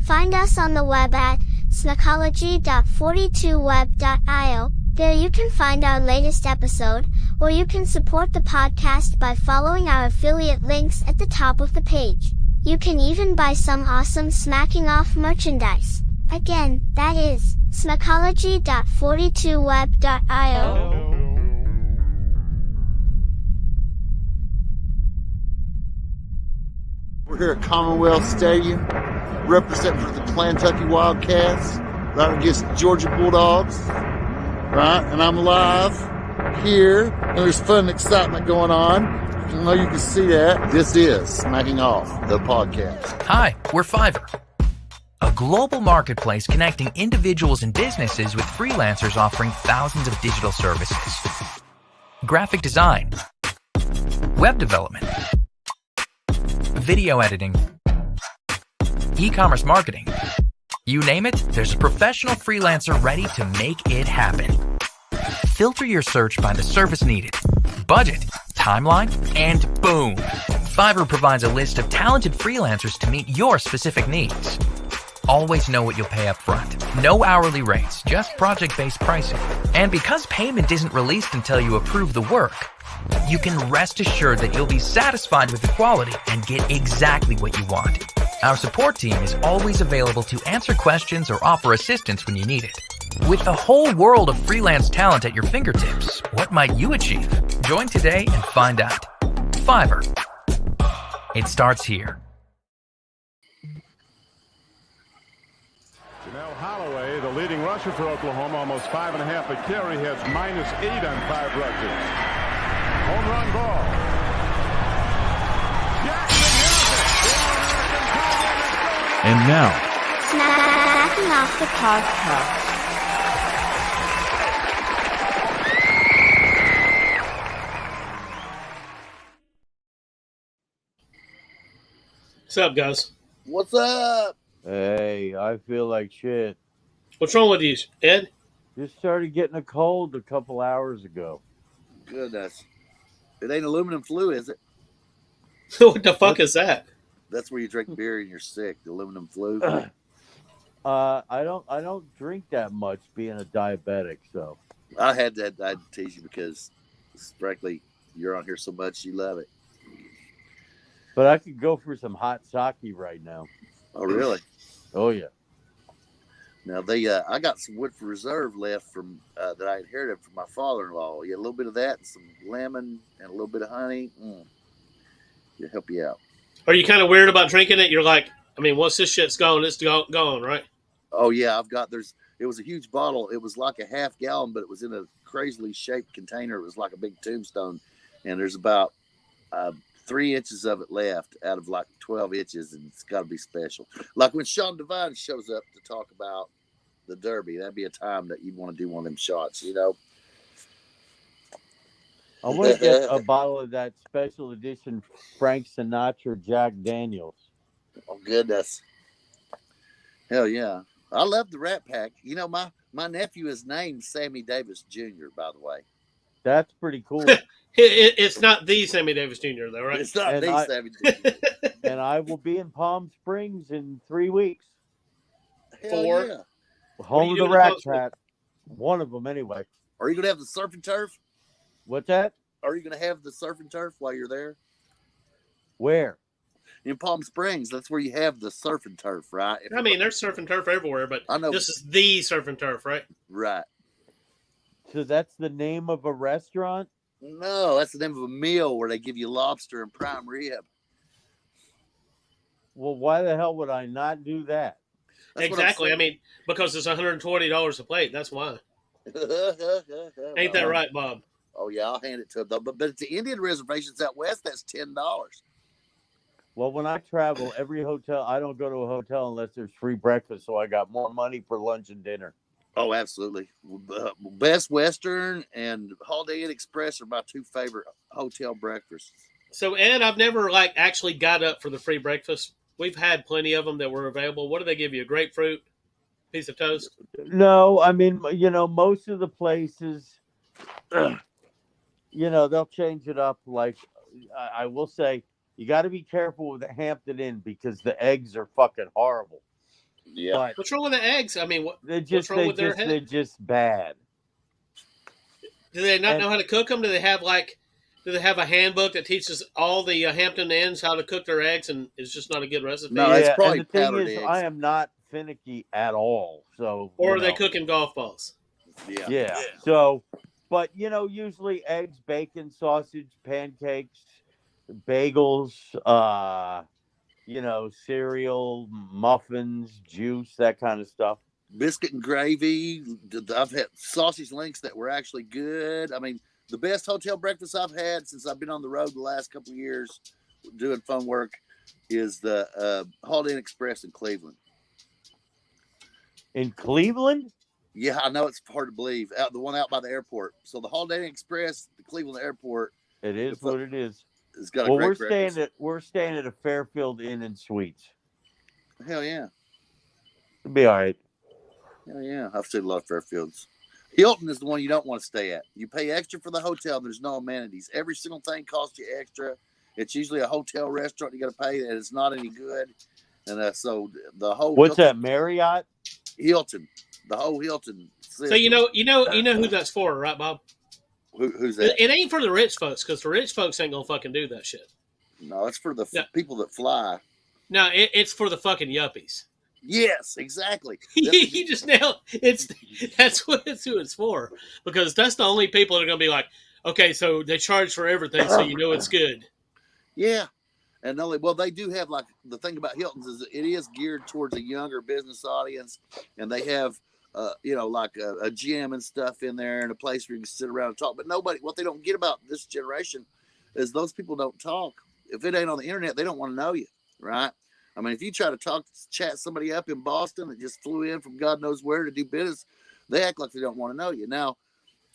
Find us on the web at smackology.42web.io. There you can find our latest episode, or you can support the podcast by following our affiliate links at the top of the page. You can even buy some awesome Smacking Off merchandise. Again, that is smackology.42web.io. We're here at Commonwealth Stadium, representing for the Kentucky Wildcats, right against Georgia Bulldogs, right? And I'm live here, and there's fun and excitement going on. I know you can see that. This is Smacking Off, the podcast. Hi, we're Fiverr, a global marketplace connecting individuals and businesses with freelancers offering thousands of digital services. Graphic design, web development, video editing, e-commerce marketing. You name it, there's a professional freelancer ready to make it happen. Filter your search by the service needed, budget, timeline, and boom! Fiverr provides a list of talented freelancers to meet your specific needs. Always know what you'll pay up front. No hourly rates, just project-based pricing. And because payment isn't released until you approve the work, you can rest assured that you'll be satisfied with the quality and get exactly what you want. Our support team is always available to answer questions or offer assistance when you need it. With the whole world of freelance talent at your fingertips, what might you achieve? Join today and find out. Fiverr. It starts here. Janelle Holloway, the leading rusher for Oklahoma, almost 5.5 a carry, has -8 on 5 rushes. Home run ball. Jackson has it. And now, Smacking Off the podcast. What's up, guys? What's up? hey, I feel like shit. What's wrong with you, Ed? Just started getting a cold a couple hours ago. Goodness. It ain't aluminum flu, is it? What the fuck is that? That's where you drink beer and you're sick. The aluminum flu. I don't drink that much being a diabetic, so. I had to tease you because, frankly, you're on here so much you love it. But I could go for some hot sake right now. Oh, really? Oh, yeah. Now I got some Woodford Reserve left from that I inherited from my father-in-law. You had a little bit of that, and some lemon, and a little bit of honey. It'll help you out. Are you kind of weird about drinking it? You're like, I mean, once this shit's gone, it's gone, right? Oh yeah, it was a huge bottle. It was like a half gallon, but it was in a crazily shaped container. It was like a big tombstone, and there's about 3 inches of it left out of like 12 inches, and it's got to be special. Like when Sean Devine shows up to talk about the Derby, that'd be a time that you'd want to do one of them shots, you know. I want to get a bottle of that special edition Frank Sinatra Jack Daniels. Oh, goodness. Hell yeah. I love the Rat Pack. You know, my nephew is named Sammy Davis Jr., by the way. That's pretty cool. It's not the Sammy Davis Jr., though, right? It's not Sammy Jr. And I will be in Palm Springs in 3 weeks. Hell 4. yeah. Home of the Rat Pack. One of them, anyway. Are you going to have the surf and turf? What's that? Are you going to have the surf and turf while you're there? Where? In Palm Springs, that's where you have the surf and turf, right? I mean, there's surf and turf everywhere, but I know. this is the surf and turf, right? Right. So that's the name of a restaurant? No, that's the name of a meal where they give you lobster and prime rib. Well, why the hell would I not do that? That's Exactly. I mean, because it's $120 a plate. That's why. Ain't that right, Bob? Oh, yeah, I'll hand it to them, though. But at the Indian reservations out west, that's $10. Well, when I travel, every hotel, I don't go to a hotel unless there's free breakfast, so I got more money for lunch and dinner. Oh, absolutely. Best Western and Holiday Inn Express are my 2 favorite hotel breakfasts. So, Ed, I've never actually got up for the free breakfast. We've had plenty of them that were available. What do they give you? A grapefruit, piece of toast? No, I mean, most of the places, they'll change it up. Like, I will say, you got to be careful with the Hampton Inn because the eggs are fucking horrible. Yeah. But What's wrong with the eggs? I mean, what's wrong with their head? they're just bad. Do they not And- know how to cook them? Do they have a handbook that teaches all the Hampton Inns how to cook their eggs, and it's just not a good recipe? No, it's probably and the thing powdered is, eggs. I am not finicky at all. So, Or are they cooking golf balls? Yeah. So, but usually eggs, bacon, sausage, pancakes, bagels, cereal, muffins, juice, that kind of stuff. Biscuit and gravy. I've had sausage links that were actually good. I mean, the best hotel breakfast I've had since I've been on the road the last couple of years doing phone work is the Holiday Inn Express in Cleveland. In Cleveland? Yeah, I know it's hard to believe. The one out by the airport. So the Holiday Inn Express, the Cleveland Airport. It is what it is. It's got a great breakfast. We're staying at a Fairfield Inn and Suites. Hell yeah. It'll be all right. Hell yeah. I've stayed a lot of Fairfields. Hilton is the one you don't want to stay at. You pay extra for the hotel. There's no amenities. Every single thing costs you extra. It's usually a hotel restaurant you got to pay, and it's not any good. And so the whole What's Hilton, that, Marriott? Hilton, the whole Hilton system. So you know who that's for, right, Bob? Who's that? It ain't for the rich folks, because the rich folks ain't gonna fucking do that shit. No, it's for the people that fly. No, it's for the fucking yuppies. Yes, exactly. You just nailed it. That's who it's for, because that's the only people that are gonna be like, okay, so they charge for everything, so you know it's good. Yeah. And they do have, like, the thing about Hilton's is it is geared towards a younger business audience, and they have, like a gym and stuff in there and a place where you can sit around and talk. But what they don't get about this generation is those people don't talk. If it ain't on the internet, they don't want to know you, right? I mean, if you try to chat somebody up in Boston that just flew in from God knows where to do business, they act like they don't want to know you. Now,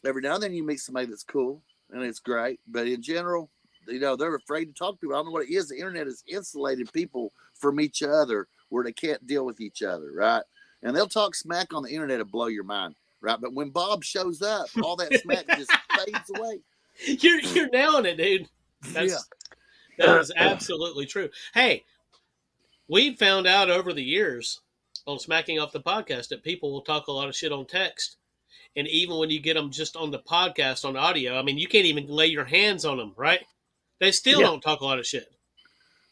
every now and then you meet somebody that's cool and it's great, but in general, they're afraid to talk to people. I don't know what it is. The internet has insulated people from each other where they can't deal with each other, right? And they'll talk smack on the internet and blow your mind, right? But when Bob shows up, all that smack just fades away. You're nailing it, dude. That is absolutely true. Hey, we found out over the years on Smacking Off the Podcast that people will talk a lot of shit on text. And even when you get them just on the podcast, on audio, I mean, you can't even lay your hands on them, right? They still don't talk a lot of shit.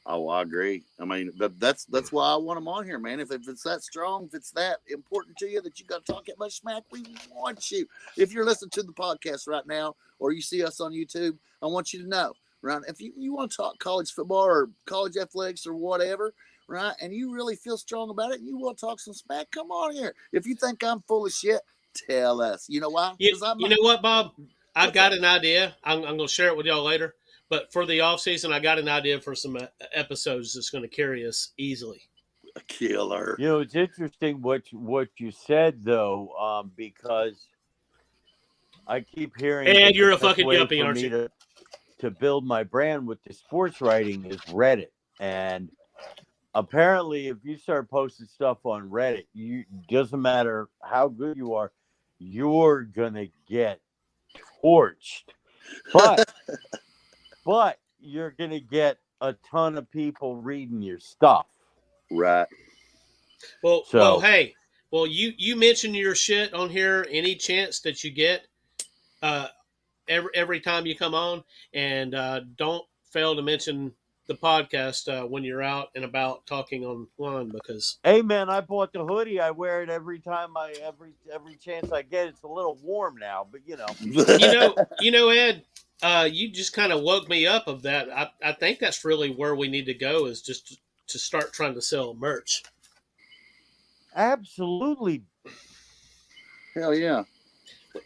Oh, I agree. I mean, that's why I want them on here, man. If it's that strong, if it's that important to you that you got to talk that much smack, we want you. If you're listening to the podcast right now, or you see us on YouTube, I want you to know, right? If you want to talk college football or college athletics or whatever, right, and you really feel strong about it, and you want to talk some smack, come on here. If you think I'm full of shit, tell us. You know why? You know what, Bob? I've got an idea. I'm going to share it with y'all later. But for the off season, I got an idea for some episodes that's going to carry us easily. A killer. It's interesting what you said though, because I keep hearing. And you're a fucking yuppie, aren't you? To build my brand with the sports writing is Reddit, and apparently, if you start posting stuff on Reddit, doesn't matter how good you are, you're gonna get torched. But you're going to get a ton of people reading your stuff. Right. Well, hey, you mention your shit on here any chance that you get every time you come on, and don't fail to mention the podcast when you're out and about talking online, because hey man, I bought the hoodie. I wear it every time every chance I get. It's a little warm now, but Ed, you just kind of woke me up of that. I think that's really where we need to go, is just to start trying to sell merch. Absolutely. Hell yeah.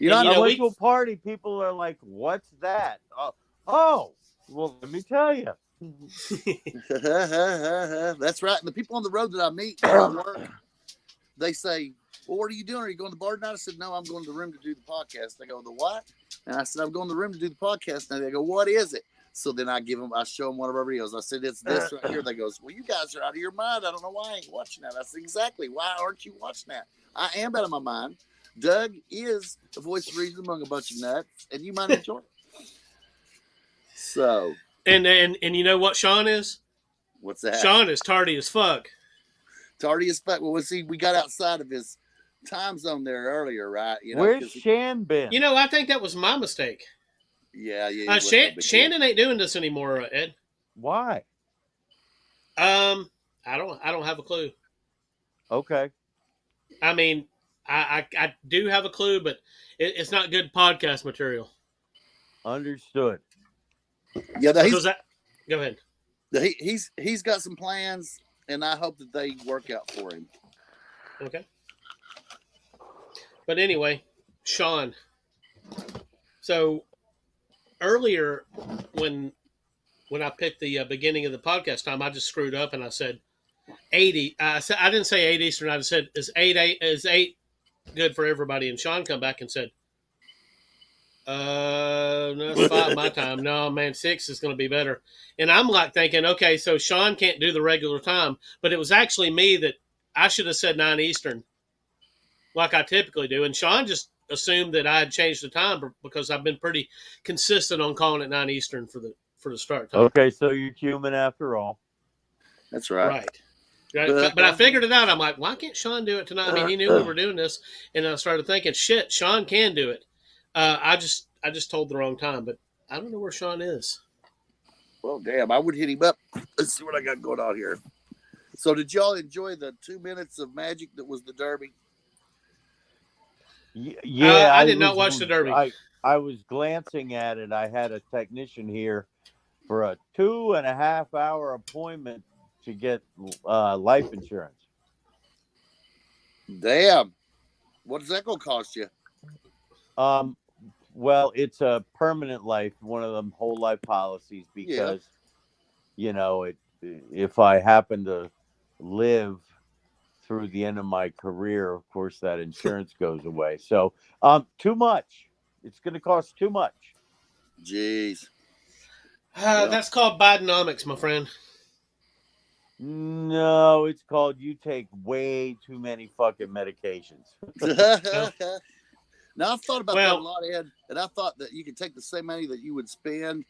I went to a party. People are like, "What's that?" Oh, well, let me tell you. That's right. And the people on the road that I meet at work, they say, well, what are you doing? Are you going to the bar tonight? I said, no, I'm going to the room to do the podcast. They go, the what? And I said, I'm going to the room to do the podcast. And they go, what is it? So then I show them one of our videos. I said, it's this right here. They goes, well, you guys are out of your mind. I don't know why I ain't watching that. I said, exactly. Why aren't you watching that? I am out of my mind. Doug is a voice of reason among a bunch of nuts, and you might enjoy it. So. And you know what Sean is? What's that? Sean is tardy as fuck. Tardy as fuck. Well, see, we got outside of his time zone there earlier, right? You know, where's Shan been? You know, I think that was my mistake. Yeah. Shannon ain't doing this anymore, Ed. Why? I don't have a clue. Okay. I mean, I do have a clue, but it's not good podcast material. Understood. Yeah, go ahead. He's got some plans, and I hope that they work out for him. Okay. But anyway, Sean. So earlier, when I picked the beginning of the podcast time, I just screwed up and I said 80. I didn't say 8 Eastern. I said is 8 good for everybody? And Sean come back and said, no, it's 5 my time. No, man, 6 is going to be better. And I'm like thinking, okay, so Sean can't do the regular time, but it was actually me that I should have said 9 Eastern, like I typically do. And Sean just assumed that I had changed the time because I've been pretty consistent on calling it 9 Eastern for the start time. Okay, so you're human after all. That's right. Right. But I figured it out. I'm like, why can't Sean do it tonight? I mean, he knew we were doing this, and I started thinking, shit, Sean can do it. I just told the wrong time, but I don't know where Sean is. Well, damn, I would hit him up. Let's see what I got going on here. So, did y'all enjoy the 2 minutes of magic that was the Derby? Yeah, I did not watch the Derby. I was glancing at it. I had a technician here for a 2.5 hour appointment to get life insurance. Damn. What is that going to cost you? Well, it's a permanent life, one of them whole life policies, because, you know, if I happen to live through the end of my career, of course, that insurance goes away. So, too much. It's going to cost too much. Jeez. That's called Bidenomics, my friend. No, it's called you take way too many fucking medications. Now, I've thought about that a lot, Ed, and I thought that you could take the same money that you would spend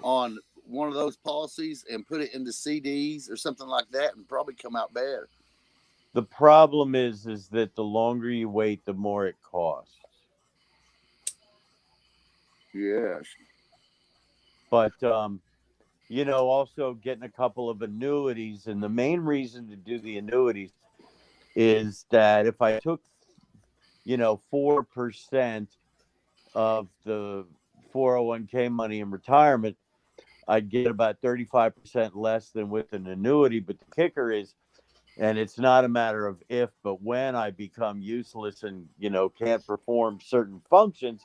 on one of those policies and put it into CDs or something like that and probably come out better. The problem is that the longer you wait, the more it costs. Yes. But, you know, also getting a couple of annuities. And the main reason to do the annuities is that if I took, 4% of the 401k money in retirement, I'd get about 35% less than with an annuity. But the kicker is, and it's not a matter of if, but when I become useless and, can't perform certain functions,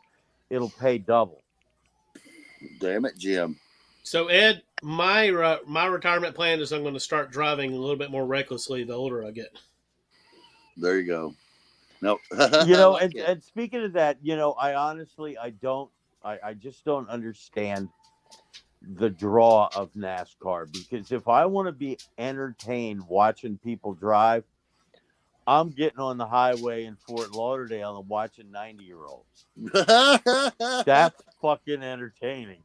it'll pay double. Damn it, Jim. So, Ed, my retirement plan is I'm going to start driving a little bit more recklessly the older I get. There you go. No. And speaking of that, I just don't understand the draw of NASCAR, because if I want to be entertained watching people drive, I'm getting on the highway in Fort Lauderdale and watching 90-year-olds. That's fucking entertaining.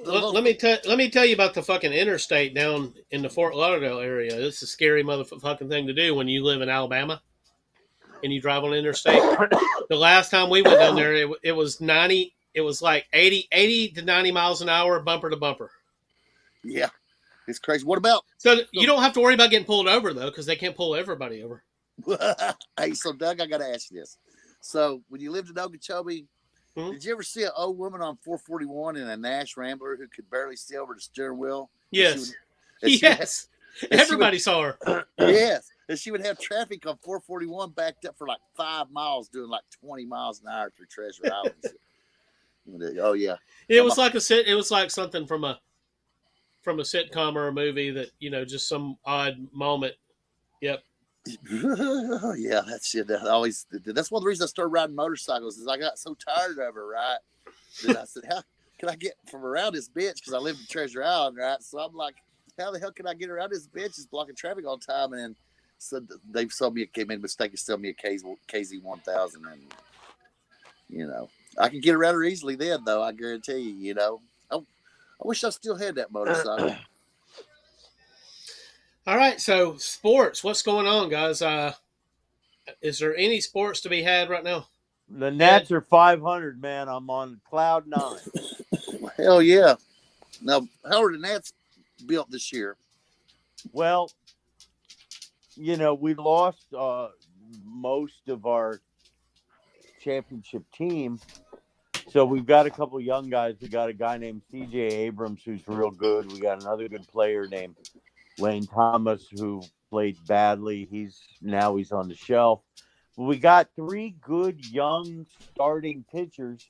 Let me tell you about the fucking interstate down in the Fort Lauderdale area. It's a scary motherfucking thing to do when you live in Alabama and you drive on the interstate. The last time we went down there, it was 90. It was like 80 to 90 miles an hour, bumper to bumper. Yeah, it's crazy. What about? So you don't have to worry about getting pulled over, though, because they can't pull everybody over. Hey, so Doug, I got to ask you this. So when you lived in Okeechobee, did you ever see an old woman on 441 in a Nash Rambler who could barely see over the steering wheel? Yes. Yes. Everybody saw her. Yes. And she would have traffic on 441 backed up for like 5 miles, doing like 20 miles an hour through Treasure Island. Oh yeah. It was like something from a sitcom or a movie that, just some odd moment. Yep. Yeah, that's it. That's one of the reasons I started riding motorcycles is I got so tired of her, right? Then I said, how can I get from around this bitch? Because I lived in Treasure Island, right? So I'm like, how the hell can I get around this bitch? It's blocking traffic all the time. And so they made a mistake and sold me a KZ1000. And, I can get around her easily then, though. I guarantee you, I wish I still had that motorcycle. All right, so sports. What's going on, guys? Is there any sports to be had right now? The Nats are 500, man. I'm on cloud 9. Hell yeah. Now, how are the Nats built this year? Well, we lost most of our championship team. So we've got a couple young guys. We got a guy named CJ Abrams who's real good. We got another good player named Lane Thomas who played badly. He's on the shelf. We got 3 good young starting pitchers.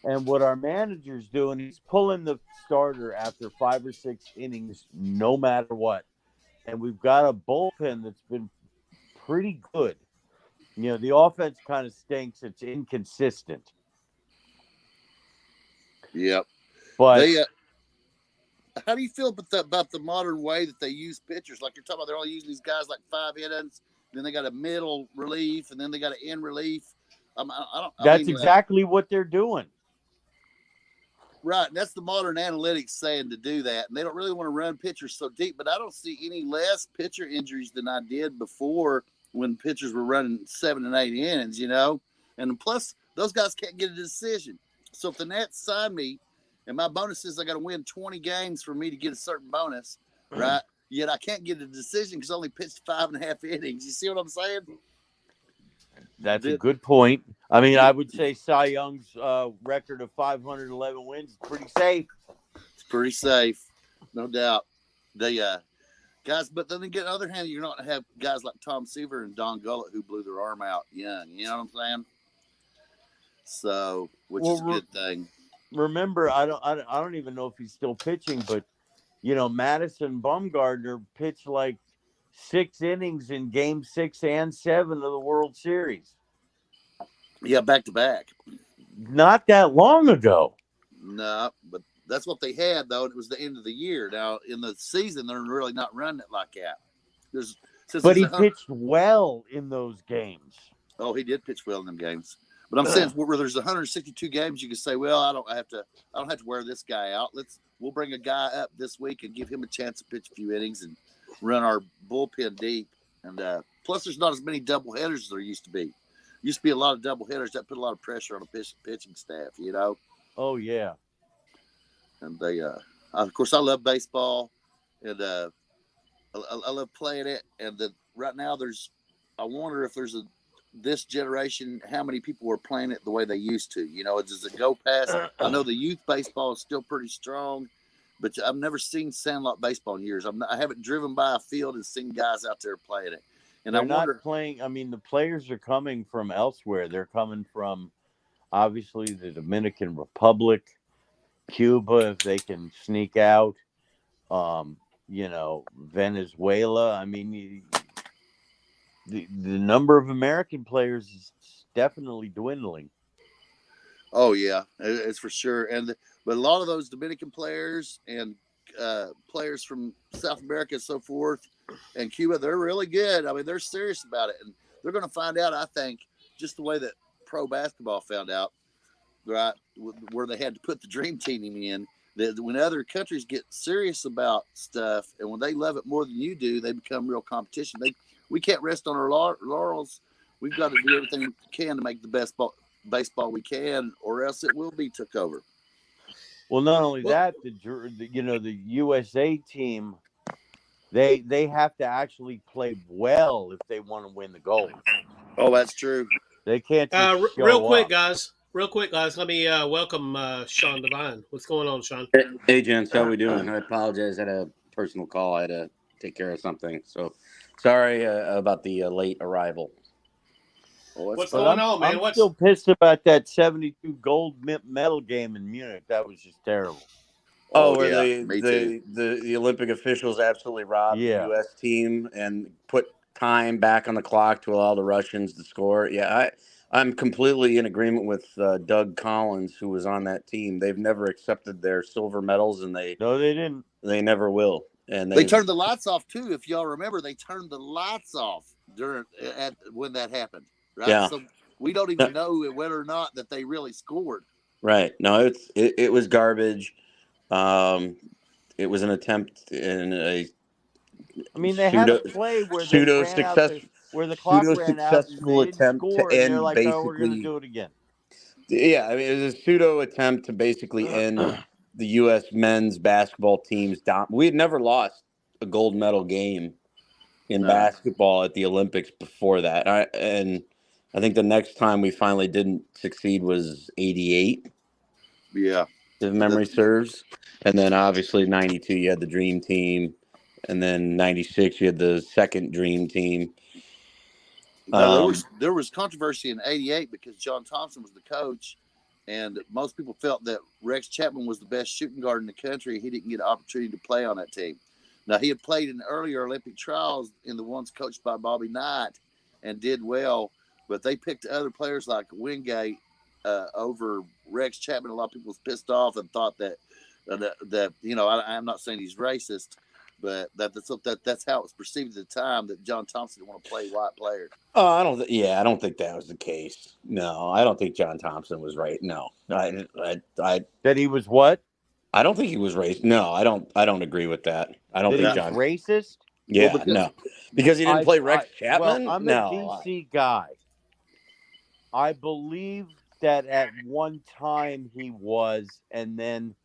And what our manager's doing, he's pulling the starter after 5 or 6 innings, no matter what. And we've got a bullpen that's been pretty good. The offense kind of stinks. It's inconsistent. Yep. But they, how do you feel about the modern way that they use pitchers? Like you're talking about, they're all using these guys like 5 innings, then they got a middle relief, and then they got an end relief. That's exactly what they're doing. Right, and that's the modern analytics saying to do that, and they don't really want to run pitchers so deep. But I don't see any less pitcher injuries than I did before when pitchers were running 7 and 8 innings, And plus, those guys can't get a decision. So if the Nats sign me, and my bonus is I got to win 20 games for me to get a certain bonus, right? Yet I can't get a decision because I only pitched 5.5 innings. You see what I'm saying? That's a good point. I mean, I would say Cy Young's record of 511 wins is pretty safe. It's pretty safe, no doubt. The guys, but then again, on the other hand, you're not going to have guys like Tom Seaver and Don Gullett who blew their arm out young. You know what I'm saying? So, which is a good thing. Remember, I don't even know if he's still pitching, but Madison Bumgarner pitched like 6 innings in Game 6 and 7 of the World Series. Yeah, back to back. Not that long ago. No, but that's what they had though. And it was the end of the year. Now in the season, they're really not running it like that. But he pitched well in those games. Oh, he did pitch well in them games. But I'm saying where there's 162 games, you can say, well, I don't have to wear this guy out. We'll bring a guy up this week and give him a chance to pitch a few innings and run our bullpen deep. And plus, there's not as many doubleheaders as there used to be. Used to be a lot of doubleheaders that put a lot of pressure on the pitching staff, Oh yeah. And they, of course, I love baseball, and I love playing it. And right now, I wonder if there's this generation, how many people are playing it the way they used to. Does it go past? I know the youth baseball is still pretty strong, but I've never seen sandlot baseball in years. I haven't driven by a field and seen guys out there playing it. And they're not playing. I mean, the players are coming from elsewhere. They're coming from, obviously, the Dominican Republic, Cuba, if they can sneak out, Venezuela. I mean, the number of American players is definitely dwindling. Oh yeah, it's for sure. But a lot of those Dominican players and players from South America and so forth and Cuba, they're really good. I mean, they're serious about it, and they're going to find out, I think, just the way that pro basketball found out, right, where they had to put the dream team in, that when other countries get serious about stuff and when they love it more than you do, they become real competition. We can't rest on our laurels. We've got to do everything we can to make the best baseball we can, or else it will be took over. Well, not only that, the USA team, they have to actually play well if they want to win the gold. Oh, that's true. They can't. Real quick, guys. Let me welcome Sean Devine. What's going on, Sean? Hey, gents. How we doing? I apologize. I had a personal call. I had to take care of something. So sorry about the late arrival. What's going on, man? I'm still pissed about that 72 gold medal game in Munich. That was just terrible. Where the Olympic officials absolutely robbed the U.S. team and put time back on the clock to allow the Russians to score. Yeah, I'm completely in agreement with Doug Collins, who was on that team. They've never accepted their silver medals, and they didn't. They never will. And they turned the lights off too. If y'all remember, they turned the lights off when that happened. Right? Yeah. So we don't even know whether or not that they really scored. Right. No, it was garbage. It was an attempt in a I mean, they had a play where they ran out where the clock ran out and they didn't score, and they're like, "Oh, we're going to do it again." Yeah, I mean, it was a pseudo attempt to basically end the U.S. men's basketball team's we had never lost a gold medal game in basketball at the Olympics before that. And I think the next time we finally didn't succeed was 88. Yeah. If memory serves. And then obviously 92, you had the dream team. And then 96, you had the second dream team. There was controversy in 88 because John Thompson was the coach, and most people felt that Rex Chapman was the best shooting guard in the country. He didn't get an opportunity to play on that team. Now, he had played in earlier Olympic trials in the ones coached by Bobby Knight and did well, but they picked other players like Wingate over Rex Chapman. A lot of people was pissed off and thought that I'm not saying he's racist, but that's how it was perceived at the time, that John Thompson didn't want to play white players. Oh, I don't think that was the case. No, I don't think John Thompson was right. No, I that he was what? I don't think he was racist. No, I don't agree with that. I don't think John racist. Yeah, because he didn't play Rex Chapman. Well, I'm a DC guy. I believe that at one time he was, and then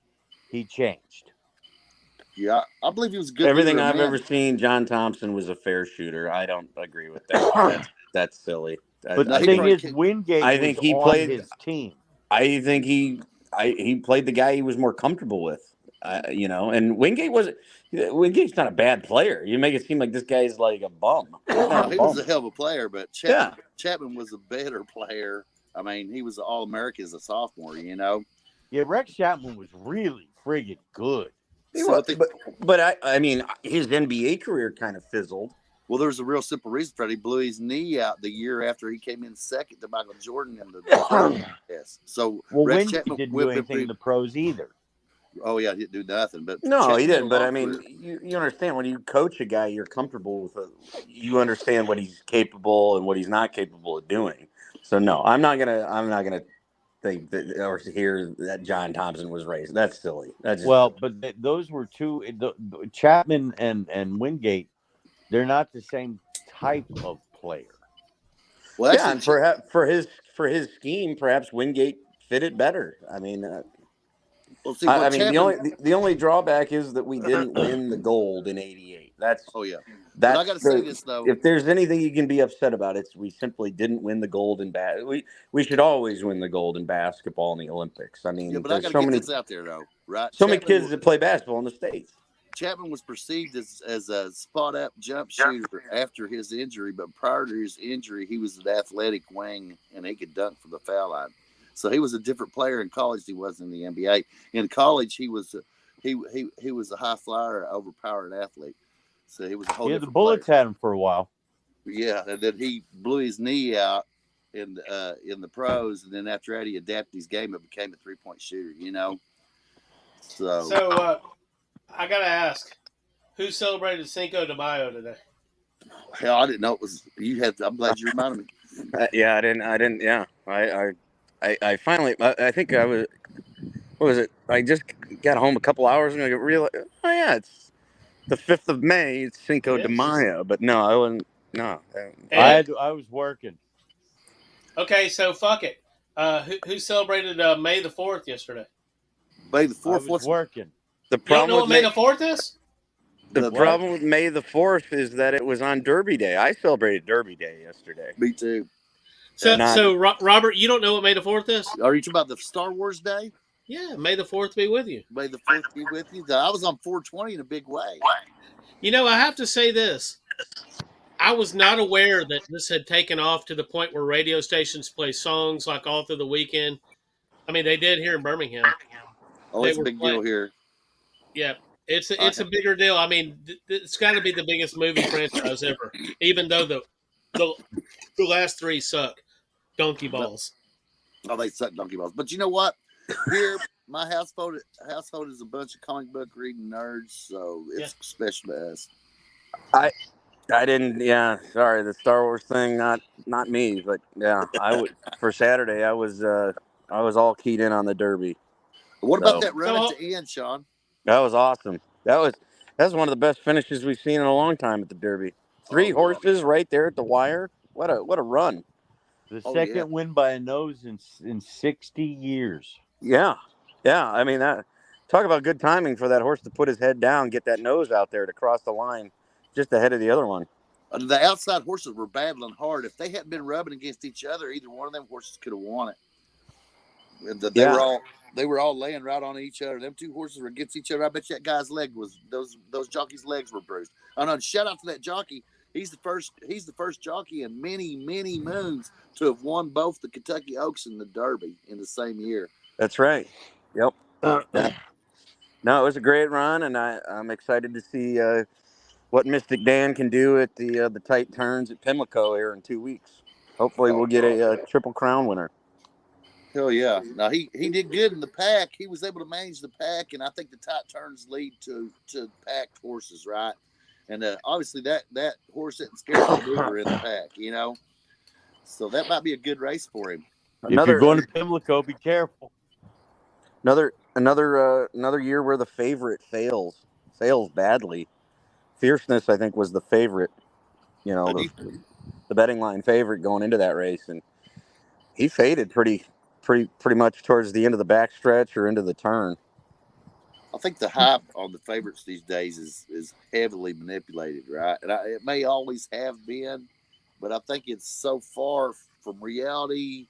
he changed. Yeah, I believe he was good. Everything I've ever seen, John Thompson was a fair shooter. I don't agree with that. That's silly. But the thing is, Wingate on his team. I think he played the guy he was more comfortable with. And Wingate's not a bad player. You make it seem like this guy's like a bum. No, he was a hell of a player, but Chapman was a better player. I mean, he was an All-American as a sophomore, Yeah, Rex Chapman was really friggin' good. But I mean, his NBA career kind of fizzled. Well, there's a real simple reason for it. He blew his knee out the year after he came in second to Michael Jordan in the yes. So Rex Chapman didn't do anything in the pros either. Oh yeah, he didn't do nothing. But no, he didn't. But I mean, you understand when you coach a guy, you're comfortable with you understand what he's capable and what he's not capable of doing. So no, I'm not gonna think that or hear that John Thompson was raised. That's silly. But those were two. Chapman and Wingate. They're not the same type of player. Well, yeah, and perhaps for his scheme, perhaps Wingate fit it better. I mean, the only drawback is that we didn't win the gold in '88. That's But I got to say this though: if there's anything you can be upset about, it's we simply didn't win the gold in we should always win the gold in basketball in the Olympics. I mean, but I got to get this out there though, right? So many kids that play basketball in the States. Chapman was perceived as a spot-up jump shooter after his injury, but prior to his injury, he was an athletic wing and he could dunk from the foul line. So he was a different player in college than he was in the NBA. In college, he was a high flyer, overpowered athlete. So he was a whole different the Bullets player. had him for a while. Yeah, and then he blew his knee out in the pros, and then after that, he adapted his game and became a three-point shooter. So I gotta ask, who celebrated Cinco de Mayo today? Hell, I didn't know it was you. I'm glad you reminded me. Yeah, I didn't. Yeah, I finally. I think I was. What was it? I just got home a couple hours and I realized. Oh yeah, it's the 5th of May. It's Cinco de Mayo. But no, I wasn't. No, I was working. Okay, so fuck it. Who celebrated May the 4th yesterday? May the 4th was working. You don't know what May the 4th is? The problem with May the 4th is that it was on Derby Day. I celebrated Derby Day yesterday. Me too. So Robert, you don't know what May the 4th is? Are you talking about the Star Wars Day? Yeah, May the 4th be with you. May the 4th be with you. I was on 420 in a big way. I have to say this. I was not aware that this had taken off to the point where radio stations play songs like all through the weekend. I mean, they did here in Birmingham. Oh, it's a big deal here. Yeah, it's a bigger deal. I mean, it's got to be the biggest movie franchise ever, even though the last three suck. Donkey balls. Oh, they suck donkey balls. But you know what? Here, my household is a bunch of comic book reading nerds, so it's special to us. I didn't. Yeah, sorry, the Star Wars thing, not me, but yeah, I would for Saturday. I was all keyed in on the Derby. What about that run at the end, Sean? That was awesome. That That's one of the best finishes we've seen in a long time at the Derby. Three horses right there at the wire. What a run! The second win by a nose in 60 years. Yeah. I mean, talk about good timing for that horse to put his head down, get that nose out there to cross the line, just ahead of the other one. The outside horses were battling hard. If they hadn't been rubbing against each other, either one of them horses could have won it. They were all laying right on each other. Them two horses were against each other. I bet you that guy's leg was those jockeys' legs were bruised. Oh no! Shout out to that jockey. He's the first jockey in many moons to have won both the Kentucky Oaks and the Derby in the same year. That's right. Yep. No, it was a great run, and I'm excited to see what Mystic Dan can do at the tight turns at Pimlico here in 2 weeks. Hopefully, we'll get a Triple Crown winner. Hell yeah! Now he did good in the pack. He was able to manage the pack, and I think the tight turns lead to packed horses, right? And obviously that horse isn't scared to maneuver in the pack, you know. So that might be a good race for him. If you're going to Pimlico, be careful. Another year where the favorite fails badly. Fierceness, I think, was the favorite. You know, the betting line favorite going into that race, and he faded pretty much towards the end of the backstretch or into the turn. I think the hype on the favorites these days is heavily manipulated, right? And it may always have been, but I think it's so far from reality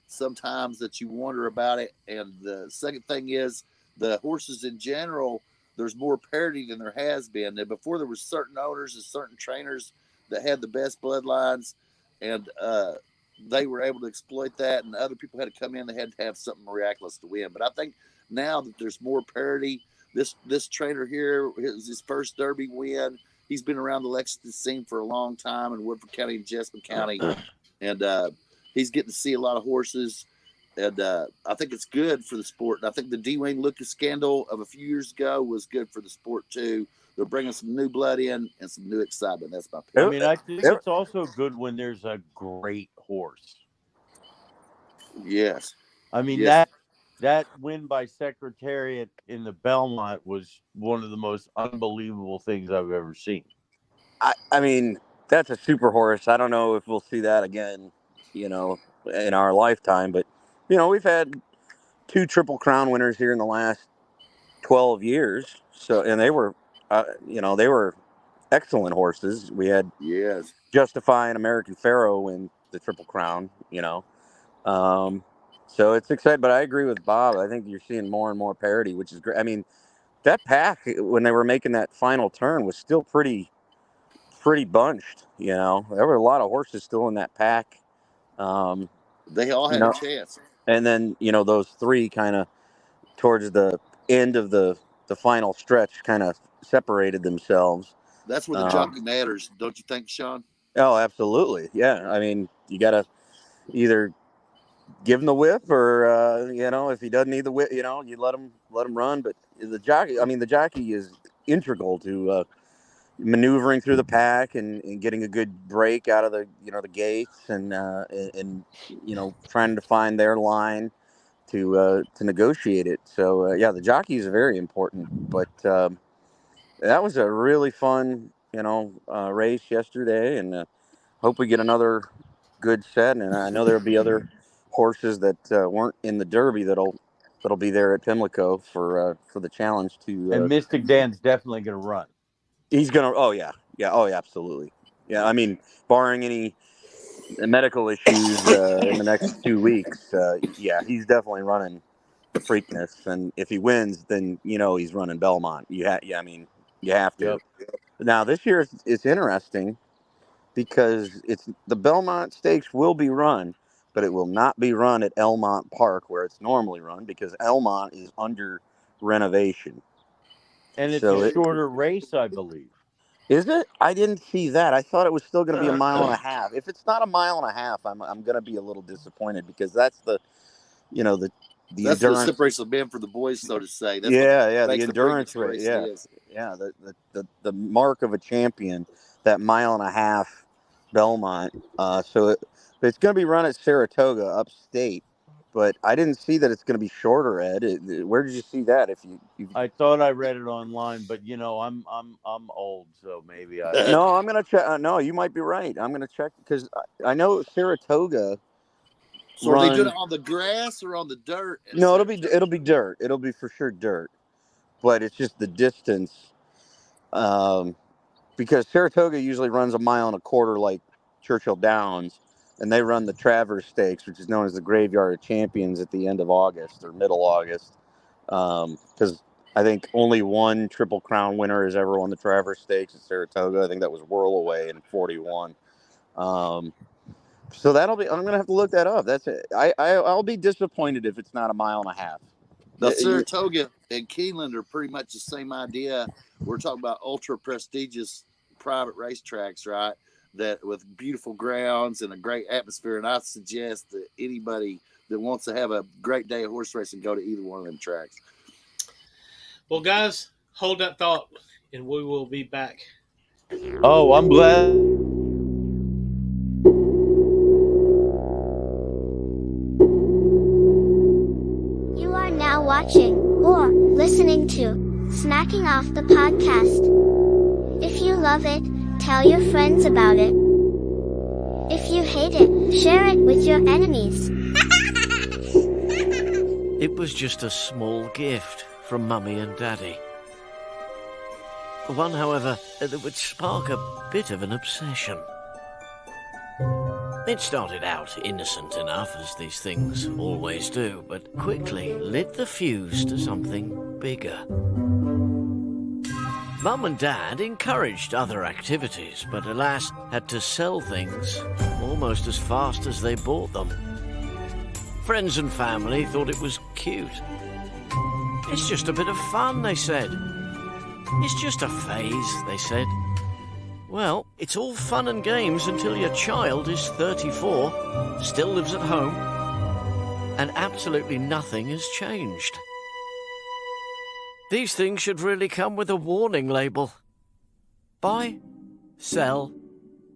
sometimes that you wonder about it. And the second thing is the horses in general, there's more parity than there has been. And before there was certain owners and certain trainers that had the best bloodlines, and they were able to exploit that, and other people had to come in. They had to have something miraculous to win. But I think now that there's more parity, this trainer here is his first Derby win. He's been around the Lexington scene for a long time in Woodford County and Jessamine County, and he's getting to see a lot of horses. And I think it's good for the sport. And I think the Dwayne Lucas scandal of a few years ago was good for the sport too. They're bringing some new blood in and some new excitement. That's my pick. I mean, I think it's also good when there's a great horse. Yes. I mean, that win by Secretariat in the Belmont was one of the most unbelievable things I've ever seen. I mean, that's a super horse. I don't know if we'll see that again, you know, in our lifetime. But, you know, we've had 2 Triple Crown winners here in the last 12 years. So, and they were, they were excellent horses. We had Justify and American Pharaoh win the Triple Crown, you know. So it's exciting, but I agree with Bob. I think you're seeing more and more parity, which is great. I mean, that pack, when they were making that final turn, was still pretty bunched, you know. There were a lot of horses still in that pack. They all had a chance. And then, you know, those 3 kind of towards the end of the final stretch kind of separated themselves. That's where the jockey matters, don't you think, Sean? Oh, absolutely. Yeah. I mean, you got to either give him the whip or, you know, if he doesn't need the whip, you know, you let him run. But the jockey is integral to maneuvering through the pack and getting a good break out of the gates and you know, trying to find their line to negotiate it. So the jockey is very important. But that was a really fun, you know, race yesterday, and hope we get another good set. And I know there'll be other horses that weren't in the Derby that'll be there at Pimlico for the challenge to. And Mystic Dan's definitely going to run. He's gonna. Oh yeah. Oh yeah, absolutely. Yeah, I mean, barring any medical issues in the next 2 weeks, he's definitely running Preakness, and if he wins, then you know he's running Belmont. You have to. Yep. Now this year it's interesting because the Belmont Stakes will be run, but it will not be run at Elmont Park where it's normally run because Elmont is under renovation. And it's a shorter race, I believe. Is it? I didn't see that. I thought it was still going to be 1.5 miles. If it's not 1.5 miles, I'm going to be a little disappointed because that's the endurance. That's the separates the men for the boys, so to say. That's the endurance race. The mark of a champion, that 1.5 mile Belmont. So it's going to be run at Saratoga upstate, but I didn't see that it's going to be shorter, Ed. Where did you see that? I thought I read it online, but I'm old, so maybe I. No, I'm going to check. No, you might be right. I'm going to check because I know Saratoga. So are they doing it on the grass or on the dirt? No, it'll be dirt. It'll be for sure dirt, but it's just the distance. Because Saratoga usually runs 1.25 miles like Churchill Downs, and they run the Travers Stakes, which is known as the Graveyard of Champions, at the end of August or middle August. Because I think only one Triple Crown winner has ever won the Travers Stakes at Saratoga. I think that was Whirlaway in 41. So I'm going to have to look that up. That's it. I'll be disappointed if it's not 1.5 miles. Now, Saratoga and Keeneland are pretty much the same idea. We're talking about ultra prestigious private racetracks, right? That with beautiful grounds and a great atmosphere. And I suggest that anybody that wants to have a great day of horse racing go to either one of them tracks. Well, guys, hold that thought, and we will be back. Oh, I'm glad. You are now watching or listening to Smacking Off the Podcast. If you love it, tell your friends about it. If you hate it, share it with your enemies. It was just a small gift from Mummy and Daddy. One, however, that would spark a bit of an obsession. It started out innocent enough, as these things always do, but quickly lit the fuse to something bigger. Mum and Dad encouraged other activities, but alas, had to sell things almost as fast as they bought them. Friends and family thought it was cute. It's just a bit of fun, they said. It's just a phase, they said. Well, it's all fun and games until your child is 34, still lives at home, and absolutely nothing has changed. These things should really come with a warning label. Buy, sell,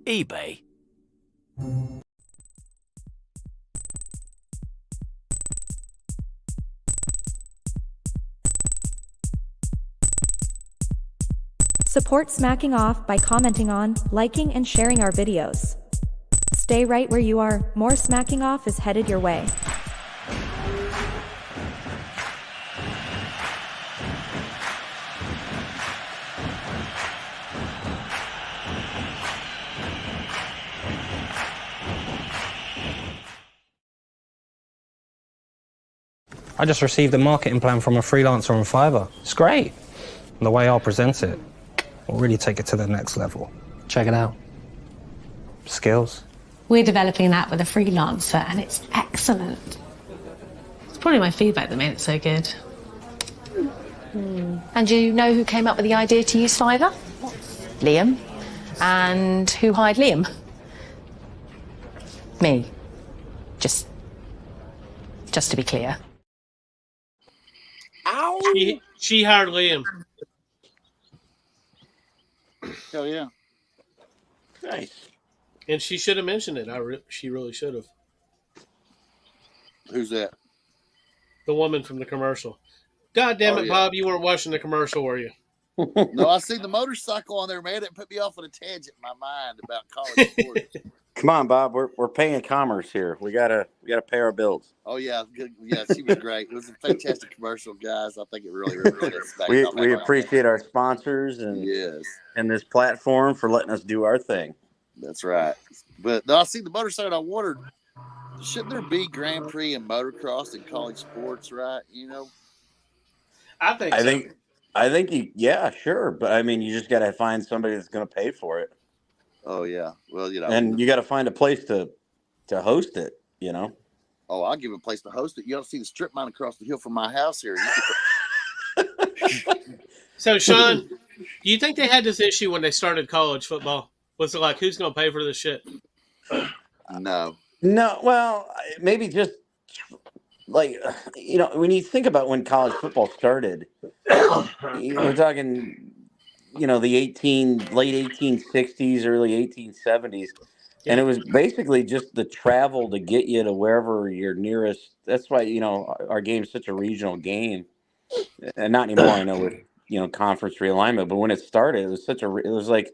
eBay. Support Smacking Off by commenting on, liking, and sharing our videos. Stay right where you are, more Smacking Off is headed your way. I just received a marketing plan from a freelancer on Fiverr. It's great. And the way I'll present it will really take it to the next level. Check it out. Skills. We're developing that with a freelancer, and it's excellent. It's probably my feedback that made it so good. And do you know who came up with the idea to use Fiverr? Liam. And who hired Liam? Me. Just to be clear. Ow! She hired Liam. Hell yeah. Nice. And she should have mentioned it. She really should have. Who's that? The woman from the commercial. God damn it, yeah. Bob, you weren't watching the commercial, were you? No, I seen the motorcycle on there, man. It put me off on a tangent in my mind about college sports. Come on, Bob. We're paying commerce here. We gotta pay our bills. Oh yeah, good. Yeah, she was great. It was a fantastic commercial, guys. I think it really we appreciate our sponsors and this platform for letting us do our thing. That's right. But no, I see the motorcycle. I wondered, shouldn't there be Grand Prix and motocross in college sports, right? You know, I think yeah, sure. But I mean, you just got to find somebody that's going to pay for it. Oh yeah. Well, you know, and you got to find a place to host it. You know. Oh, I'll give a place to host it. You ought to see the strip mine across the hill from my house here. So, Sean, do you think they had this issue when they started college football? Was it like, who's going to pay for this shit? No. Well, maybe just like, you know, when you think about when college football started, we're talking, you know, the late 1860s, early 1870s. And it was basically just the travel to get you to wherever your nearest. That's why, our game's such a regional game. And not anymore, I know, with, conference realignment. But when it started, it was like,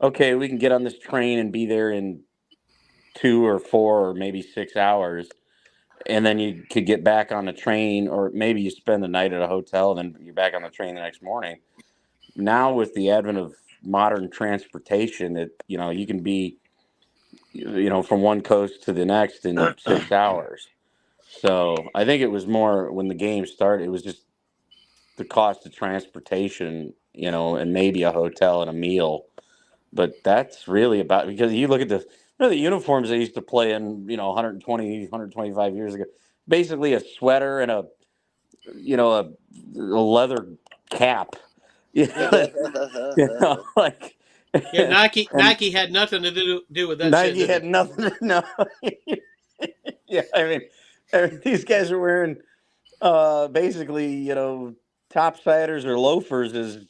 okay, we can get on this train and be there in 2 or 4 or maybe 6 hours. And then you could get back on the train, or maybe you spend the night at a hotel and then you're back on the train the next morning. Now with the advent of modern transportation, you can be, from one coast to the next in 6 hours. So I think it was more when the game started, it was just the cost of transportation, and maybe a hotel and a meal. But that's really about, because you look at the uniforms they used to play in, 120, 125 years ago. Basically a sweater and a leather cap. Like Nike had nothing to do with that. Nike shit, had nothing. No. Yeah, I mean, these guys are wearing basically, topsiders or loafers as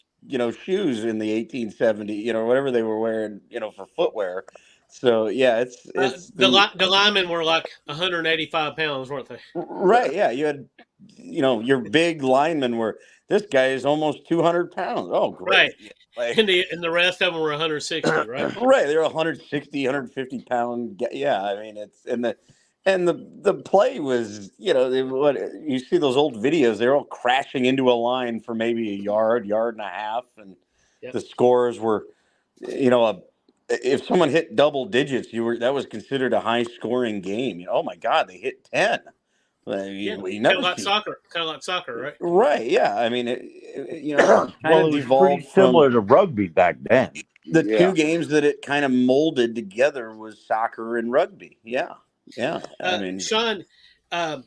shoes in the 1870, whatever they were wearing, for footwear. So yeah, the linemen were like 185 pounds, weren't they? Right. Yeah, you had, your big linemen were. This guy is almost 200 pounds. Oh, great! Right. And the rest of them were 160, right? Right. They're 160, 150 pound. Yeah, I mean the play was, you see those old videos, they're all crashing into a line for maybe a yard and a half. And the scores were, if someone hit double digits, that was considered a high scoring game. Oh my God, they hit 10. Kind of like soccer, right? Right. Yeah. I mean, it well, it was pretty similar to rugby back then. The two games that it kind of molded together was soccer and rugby. Yeah. Yeah, I mean, Sean, and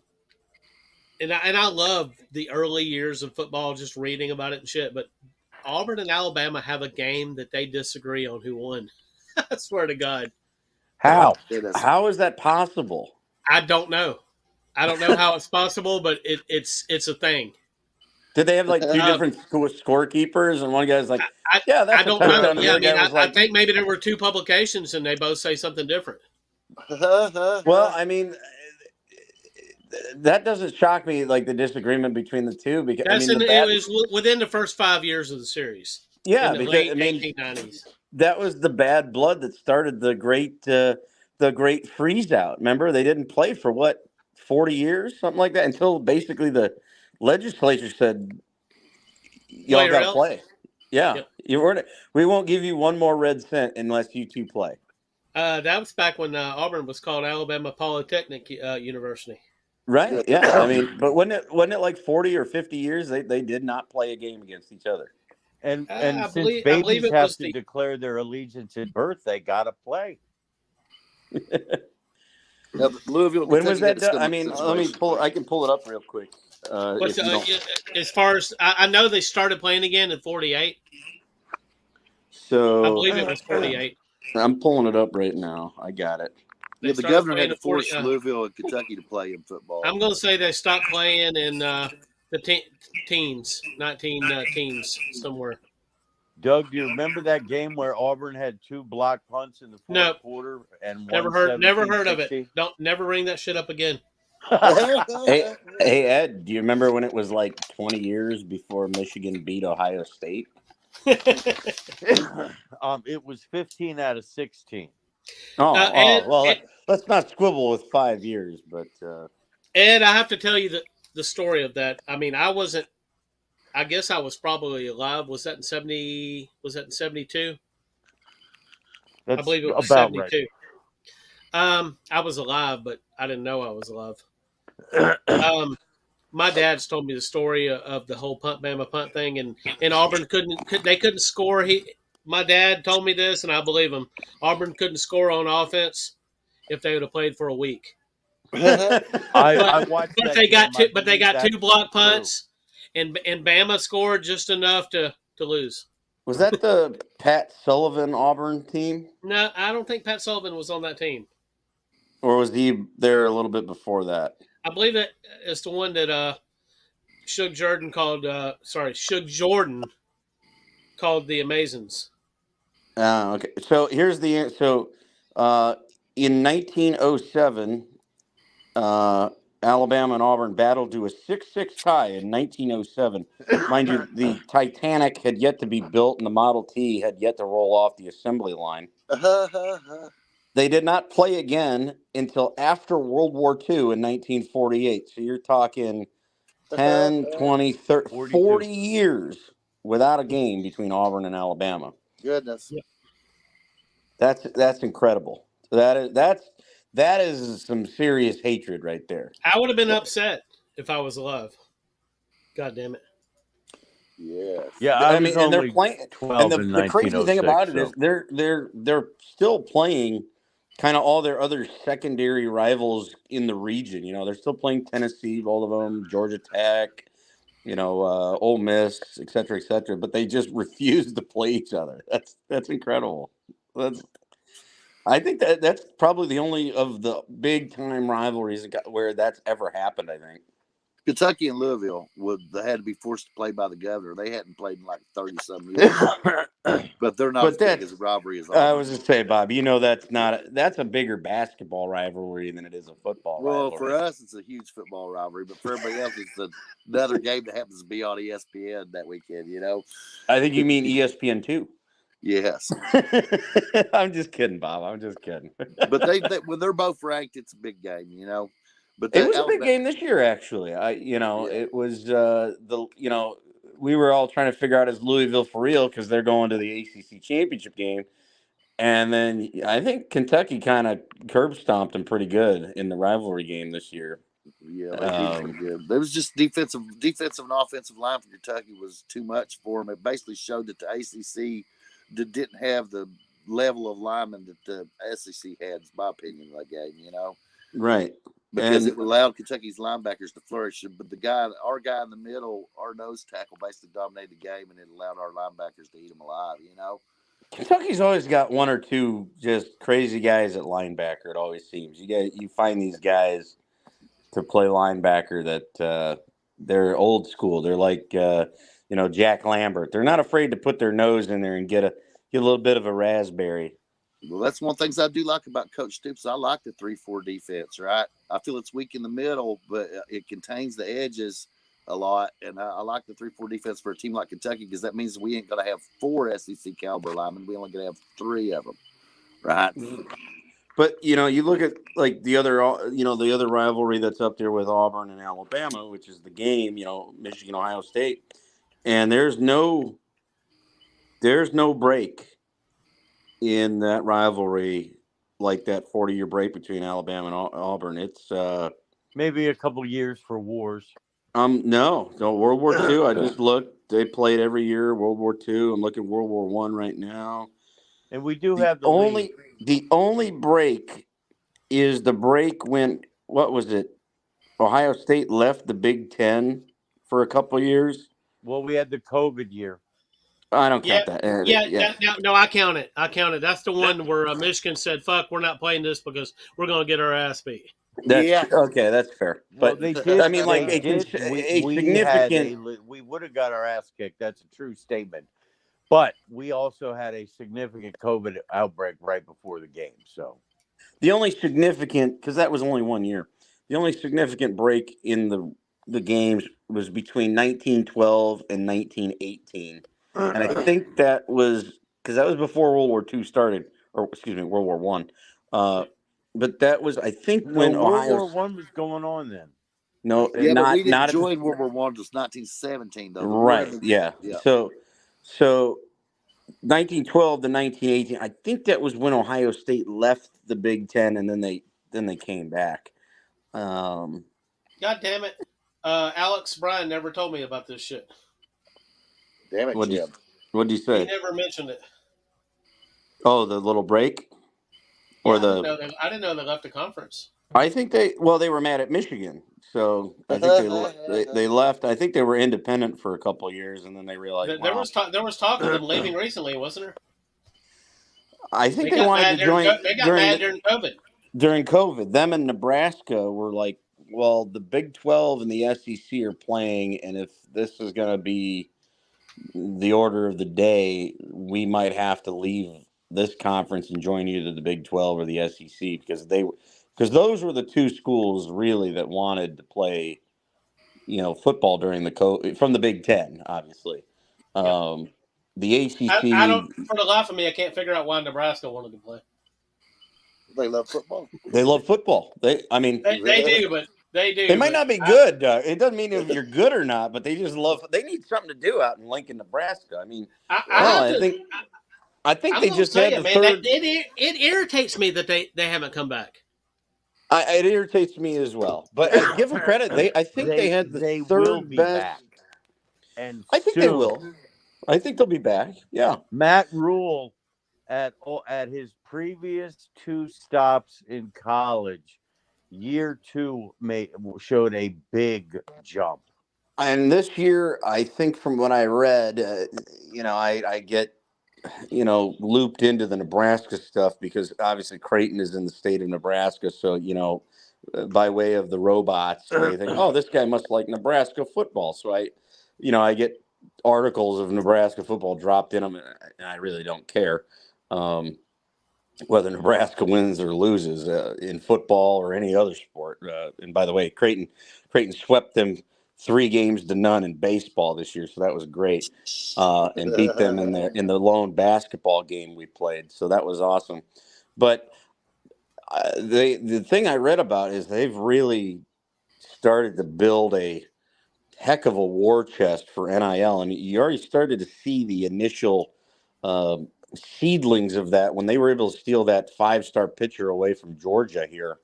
I love the early years of football, just reading about it and shit. But Auburn and Alabama have a game that they disagree on who won. I swear to God. How is that possible? I don't know. I don't know how it's possible, but it's a thing. Did they have like two different scorekeepers, and one guy's like, that's I don't know. Yeah, I think maybe there were two publications, and they both say something different. Well, I mean, that doesn't shock me, like the disagreement between the two, because it was within the first 5 years of the series. Yeah, in the because late 1890s. That was the bad blood that started the great freeze out. Remember, they didn't play for 40 years, something like that, until basically the legislature said, y'all got to play. Yeah, yep. We won't give you one more red cent unless you two play. That was back when Auburn was called Alabama Polytechnic University. Right. Yeah. I mean, but wasn't it like 40 or 50 years they did not play a game against each other? And since babies have to declare their allegiance at birth, they got to play. Louisville. When was that done? I mean, let me pull. I can pull it up real quick. As far as I know, they started playing again in 48. So I believe it was 48. I'm pulling it up right now. I got it. Yeah, the governor had to force Louisville and Kentucky to play in football. I'm going to say they stopped playing in the teens, 19 teens somewhere. Doug, do you remember that game where Auburn had 2 block punts in the fourth quarter and never heard of it. Never ring that shit up again. Hey Ed, do you remember when it was like 20 years before Michigan beat Ohio State? It was 15 out of 16. Let's not squibble with 5 years, but Ed, I have to tell you the story of that. I mean, I guess I was probably alive. Was that in 70? Was that in 72? I believe it was 72. Right. I was alive, but I didn't know I was alive. My dad's told me the story of the whole Bama punt thing, and Auburn couldn't score. My dad told me this, and I believe him. Auburn couldn't score on offense if they would have played for a week. I watched but they got two block punts, and Bama scored just enough to lose. Was that the Pat Sullivan Auburn team? No, I don't think Pat Sullivan was on that team. Or was he there a little bit before that? I believe that it's the one that Shug Jordan called the Amazons. Okay. So here's the In 1907, Alabama and Auburn battled to a 6-6 tie in 1907. Mind you, the Titanic had yet to be built and the Model T had yet to roll off the assembly line. They did not play again until after World War II in 1948. So you're talking 10, 20, 30, 40 years without a game between Auburn and Alabama. Goodness. Yep. That's incredible. That is some serious hatred right there. I would have been upset if I was alive. God damn it. Yes. Yeah, I mean, and they're playing. 12 And the crazy thing about it is they're still playing kind of all their other secondary rivals in the region. You know, they're still playing Tennessee, all of them, Georgia Tech, Ole Miss, et cetera, but they just refuse to play each other. That's incredible. I think that's probably the only of the big time rivalries where that's ever happened. I think Kentucky and Louisville had to be forced to play by the governor. They hadn't played in like 30-some years, but they're not as big as a rivalry as Auburn. I was just saying, Bob. That's a bigger basketball rivalry than it is a football rivalry. Well, for us, it's a huge football rivalry, but for everybody else, it's another game that happens to be on ESPN that weekend. I think you mean ESPN 2. Yes. I'm just kidding, Bob. I'm just kidding. But when they're both ranked, it's a big game. But it was a big game this year, actually. It was we were all trying to figure out, is Louisville for real, because they're going to the ACC championship game, and then I think Kentucky kind of curb stomped them pretty good in the rivalry game this year. Yeah, they did pretty good. There was just defensive and offensive line for Kentucky was too much for them. It basically showed that the ACC didn't have the level of linemen that the SEC had, is my opinion, of that game. Right. Because it allowed Kentucky's linebackers to flourish, but our guy in the middle, our nose tackle, basically dominated the game, and it allowed our linebackers to eat them alive. Kentucky's always got one or two just crazy guys at linebacker. It always seems you find these guys to play linebacker that they're old school. They're like Jack Lambert. They're not afraid to put their nose in there and get a little bit of a raspberry. Well, that's one of the things I do like about Coach Stoops. I like the 3-4 defense, right? I feel it's weak in the middle, but it contains the edges a lot. And I like the 3-4 defense for a team like Kentucky, because that means we ain't going to have 4 SEC caliber linemen. We only going to have 3 of them, right? But, you look at like the other rivalry that's up there with Auburn and Alabama, which is the game, Michigan, Ohio State. And there's no break in that rivalry, like that 40-year break between Alabama and Auburn. It's maybe a couple years for wars. No, World War II. I just looked. They played every year. World War II. I'm looking at World War I right now. And we do have the only break is the break when, what was it? Ohio State left the Big Ten for a couple years. Well, we had the COVID year. I don't count that. No, I count it. That's the one where Michigan said, "Fuck, we're not playing this because we're going to get our ass beat." Okay, that's fair. Well, but they did. I mean, like we would have got our ass kicked. That's a true statement. But we also had a significant COVID outbreak right before the game. So the only significant, because that was only 1 year, the only significant break in the games was between 1912 and 1918. And I think that was because that was before World War II started, or excuse me, World War I. But that was, I think, when World War I was going on then. No, yeah, not, but we didn't not join World War I until 1917, though. Right? Yeah. So 1912 to 1918. I think that was when Ohio State left the Big Ten, and then they came back. God damn it! Alex Bryan never told me about this shit. Damn it, Jim. What'd you say? He never mentioned it. Oh, the little break? I didn't know they left the conference. I think they were mad at Michigan. So I think they left. I think they were independent for a couple of years, and then they realized there was talk of them leaving recently, wasn't there? I think they wanted to join. They got mad during COVID. During COVID, them and Nebraska were like, well, the Big 12 and the SEC are playing, and if this is going to be the order of the day, we might have to leave this conference and join either the Big 12 or the SEC because those were the two schools really that wanted to play, football during from the Big Ten, obviously. The ACC. I don't, for the life of me, I can't figure out why Nebraska wanted to play. They love football. They love football. They do, but they do. They might not be good. It doesn't mean if you're good or not, but they just love. They need something to do out in Lincoln, Nebraska. I mean, I think they just had the third. It irritates me that they haven't come back. It irritates me as well. But give them credit. I think they had the third best. Back. And I think they will. I think they'll be back. Yeah. Matt Rule at his previous 2 stops in college, year 2 showed a big jump. And this year, I think from what I read, I get, looped into the Nebraska stuff because obviously Creighton is in the state of Nebraska. So, by way of the robots, they think, oh, this guy must like Nebraska football. So I get articles of Nebraska football dropped in them, and I really don't care whether Nebraska wins or loses in football or any other sport. And by the way, Creighton swept them 3-0 in baseball this year, so that was great, and beat them in the lone basketball game we played. So that was awesome. But the thing I read about is they've really started to build a heck of a war chest for NIL, and you already started to see the initial seedlings of that when they were able to steal that 5-star pitcher away from Georgia here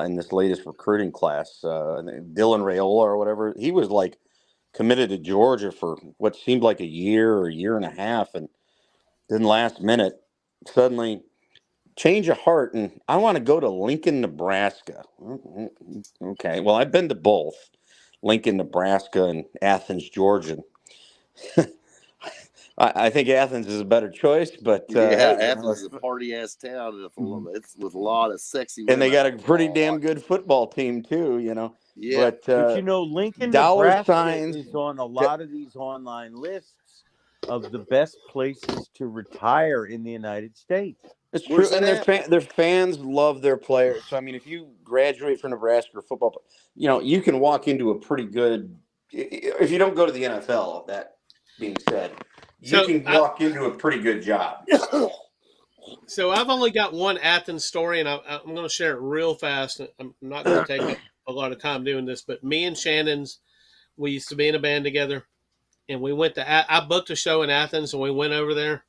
in this latest recruiting class. Dylan Raiola or whatever, he was like committed to Georgia for what seemed like a year or a year and a half, and then last minute suddenly change of heart, and I want to go to Lincoln, Nebraska. Okay, well, I've been to both Lincoln, Nebraska, and Athens, Georgia. I think Athens is a better choice, but Athens is a party ass town. It's with a lot of sexy women. And they got a pretty damn good football team too, Yeah, but Lincoln, Nebraska is on a lot of these online lists of the best places to retire in the United States. It's true, and their fans love their players. So I mean, if you graduate from Nebraska football, you can walk into a pretty good. If you don't go to the NFL, that being said, you can walk into a pretty good job. So I've only got one Athens story, and I'm going to share it real fast. I'm not going to take a lot of time doing this, but me and Shannon's, we used to be in a band together, and we went to. I booked a show in Athens, and we went over there.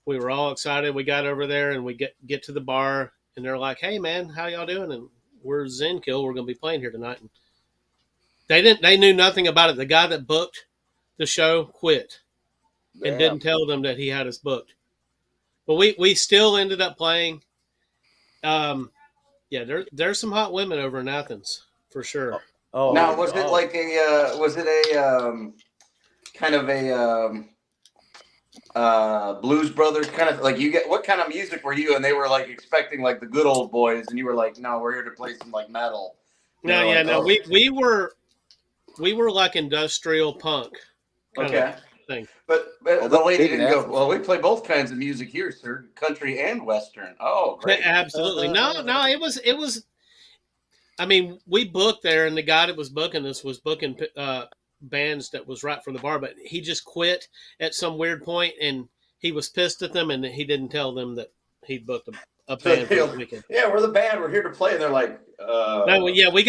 We were all excited. We got over there, and we get to the bar, and they're like, "Hey, man, how y'all doing?" And we're Zenkill. We're going to be playing here tonight. And they knew nothing about it. The guy that booked the show quit and didn't tell them that he had us booked. But we still ended up playing. There's some hot women over in Athens for sure. Now, was it like a kind of a Blues Brothers kind of like what kind of music were you? And they were like expecting like the good old boys, and you were like, no, we're here to play some like metal. We were like industrial punk. Kind of thing. But the lady didn't go, well, we play both kinds of music here, sir. Country and Western. Oh, great. Absolutely. No, it was, I mean, we booked there, and the guy that was booking us was booking bands that was right from the bar, but he just quit at some weird point, and he was pissed at them, and he didn't tell them that he'd booked a band for the weekend. Yeah, we're the band. We're here to play. And they're like, No, we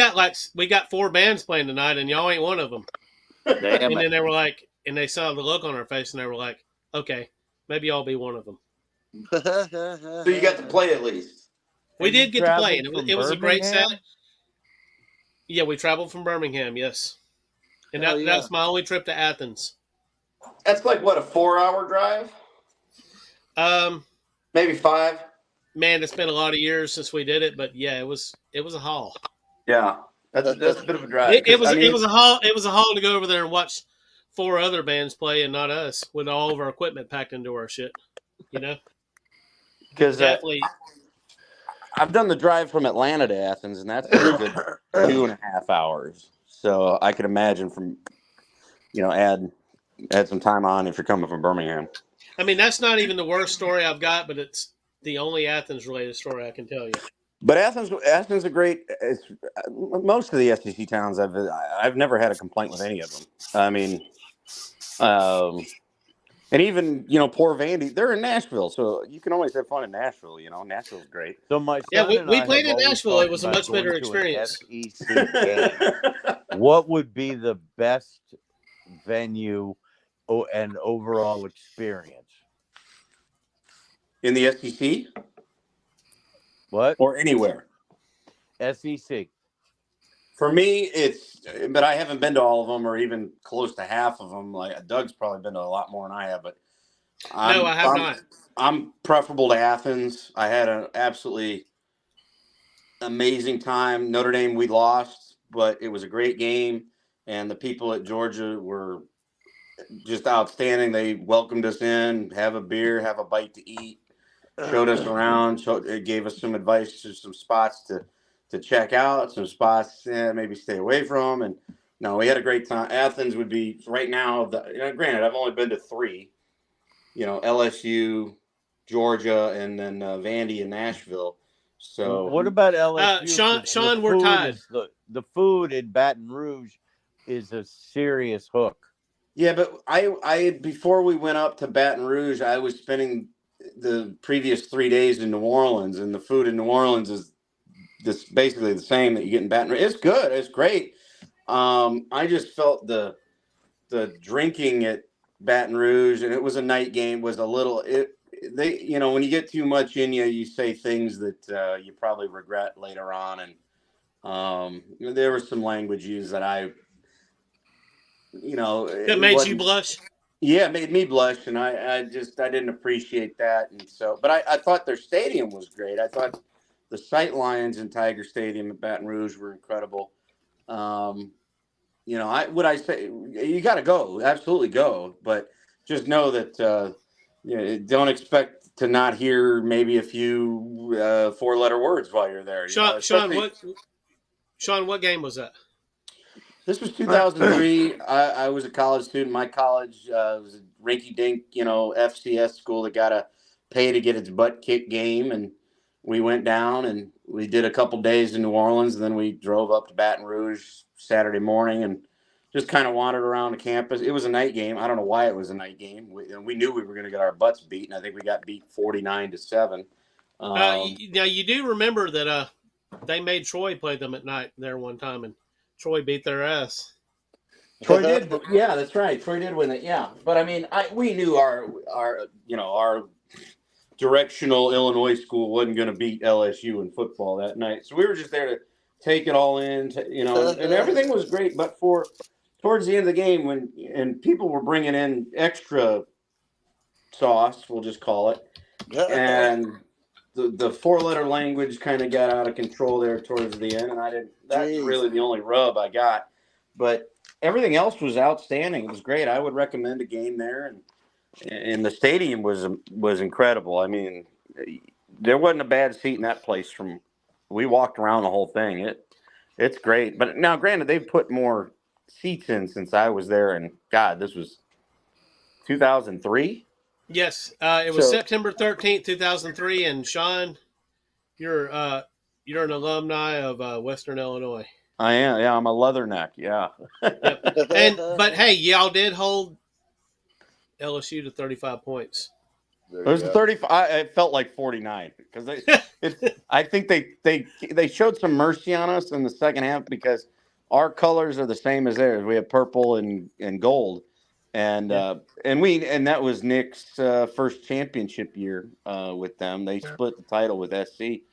got 4 bands playing tonight, and y'all ain't one of them. Damn and then they were like, and they saw the look on our face, and they were like, okay, maybe I'll be one of them. So you got to play at least. We did get to play, and it was a great set. Yeah, we traveled from Birmingham, yes. And that was my only trip to Athens. That's like, what, a 4-hour drive? Maybe 5. Man, it's been a lot of years since we did it, but yeah, it was a haul. Yeah, that's a bit of a drive. It was a haul. It was a haul to go over there and watch 4 other bands play and not us, with all of our equipment packed into our shit. Because I've done the drive from Atlanta to Athens, and that's a good 2.5 hours. So I could imagine from, add some time on if you're coming from Birmingham. I mean, that's not even the worst story I've got, but the only Athens related story I can tell you. But Athens a great. It's most of the SEC towns. I've never had a complaint with any of them. I mean, and even poor Vandy, they're in Nashville, so you can always have fun in Nashville. Nashville's great. So my son we played in Nashville. It was a much better experience. SEC game. What would be the best venue and overall experience in the SEC? What? Or anywhere? SEC. For me, but I haven't been to all of them or even close to half of them. Like Doug's probably been to a lot more than I have, but no, I have not. I'm preferable to Athens. I had an absolutely amazing time. Notre Dame, we lost, but it was a great game, and the people at Georgia were just outstanding. They welcomed us in, have a beer, have a bite to eat, showed us around, it gave us some advice to some spots to check out, some spots maybe stay away from. And no, we had a great time. Athens would be right now. Granted, I've only been to 3. LSU, Georgia, and then Vandy and Nashville. So what about LSU? Sean, we're tied. The food in Baton Rouge is a serious hook. Yeah, but I before we went up to Baton Rouge, I was spending the previous 3 days in New Orleans, and the food in New Orleans is basically the same that you get in Baton Rouge. It's good. It's great. I just felt the drinking at Baton Rouge, and it was a night game, was a little when you get too much in you say things that you probably regret later on. And there was some language used that that made you blush. Yeah, it made me blush, and I didn't appreciate that. And so, but I thought their stadium was great. I thought the sight lines in Tiger Stadium at Baton Rouge were incredible. I say you got to go, absolutely go, but just know that don't expect to not hear maybe a few 4-letter words while you're there. Sean, what game was that? This was 2003. I was a college student. My college was a rinky-dink, FCS school that got to pay to get its butt kicked game, and we went down and we did a couple days in New Orleans, and then we drove up to Baton Rouge Saturday morning and just kind of wandered around the campus. It was a night game. I don't know why it was a night game. We knew we were going to get our butts beat, and I think we got beat 49-7. Now you do remember that they made Troy play them at night there one time, and Troy beat their ass. Troy did, yeah, that's right. Troy did win it, yeah. But I mean, we knew our directional Illinois school wasn't going to beat LSU in football that night, so we were just there to take it all in, and everything was great. But towards the end of the game, and people were bringing in extra sauce, we'll just call it, and the 4-letter language kind of got out of control there towards the end, and that's really the only rub I got. But everything else was outstanding. It was great. I would recommend a game there, and the stadium was incredible. I mean, there wasn't a bad seat in that place. We walked around the whole thing. It's great. But now, granted, they've put more seats in since I was there, and God, this was 2003. Yes, it was September 13th, 2003, and Sean, you're an alumni of Western Illinois. I am. Yeah, I'm a Leatherneck. Yeah. Yep. But hey, y'all did hold LSU to 35 points. It was 35. It felt like 49 because I think they showed some mercy on us in the second half because our colors are the same as theirs. We have purple and gold. And that was Nick's first championship year with them. They split the title with SC,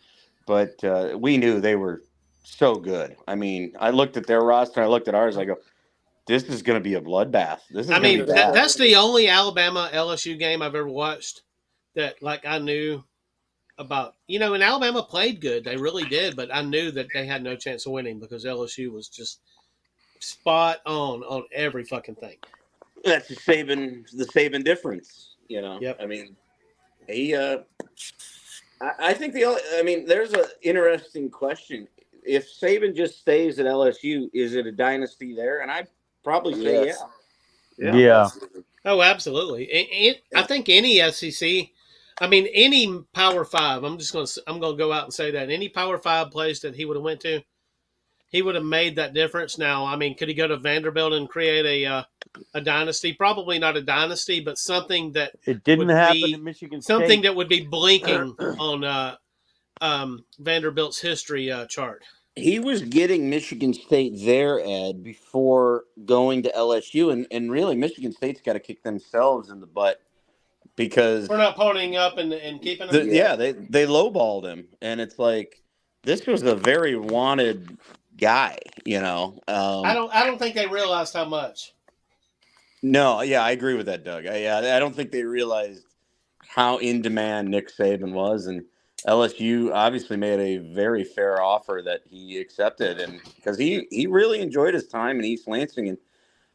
but we knew they were so good. I mean, I looked at their roster, I looked at ours, I go, this is going to be a bloodbath. That's the only Alabama LSU game I've ever watched that I knew about. And Alabama played good, they really did, but I knew that they had no chance of winning because LSU was just spot on every fucking thing. That's the Saban difference, Yep. I mean, I think there's an interesting question. If Saban just stays at LSU, is it a dynasty there? And I'd probably say yeah. Oh, absolutely. I think any SEC. I mean, any Power 5. I'm gonna go out and say that any Power 5 place that he would have went to, he would have made that difference. Now, I mean, could he go to Vanderbilt and create a dynasty? Probably not a dynasty, but something that it didn't happen at Michigan State. Something that would be blinking on Vanderbilt's history chart. He was getting Michigan State there, Ed, before going to LSU, and really Michigan State's got to kick themselves in the butt because we're not ponying up and keeping him. They lowballed him, and it's like this was a very wanted guy, you know. I don't think they realized how much. No, yeah, I agree with that, Doug. I don't think they realized how in demand Nick Saban was, and LSU obviously made a very fair offer that he accepted, and because he really enjoyed his time in East Lansing, and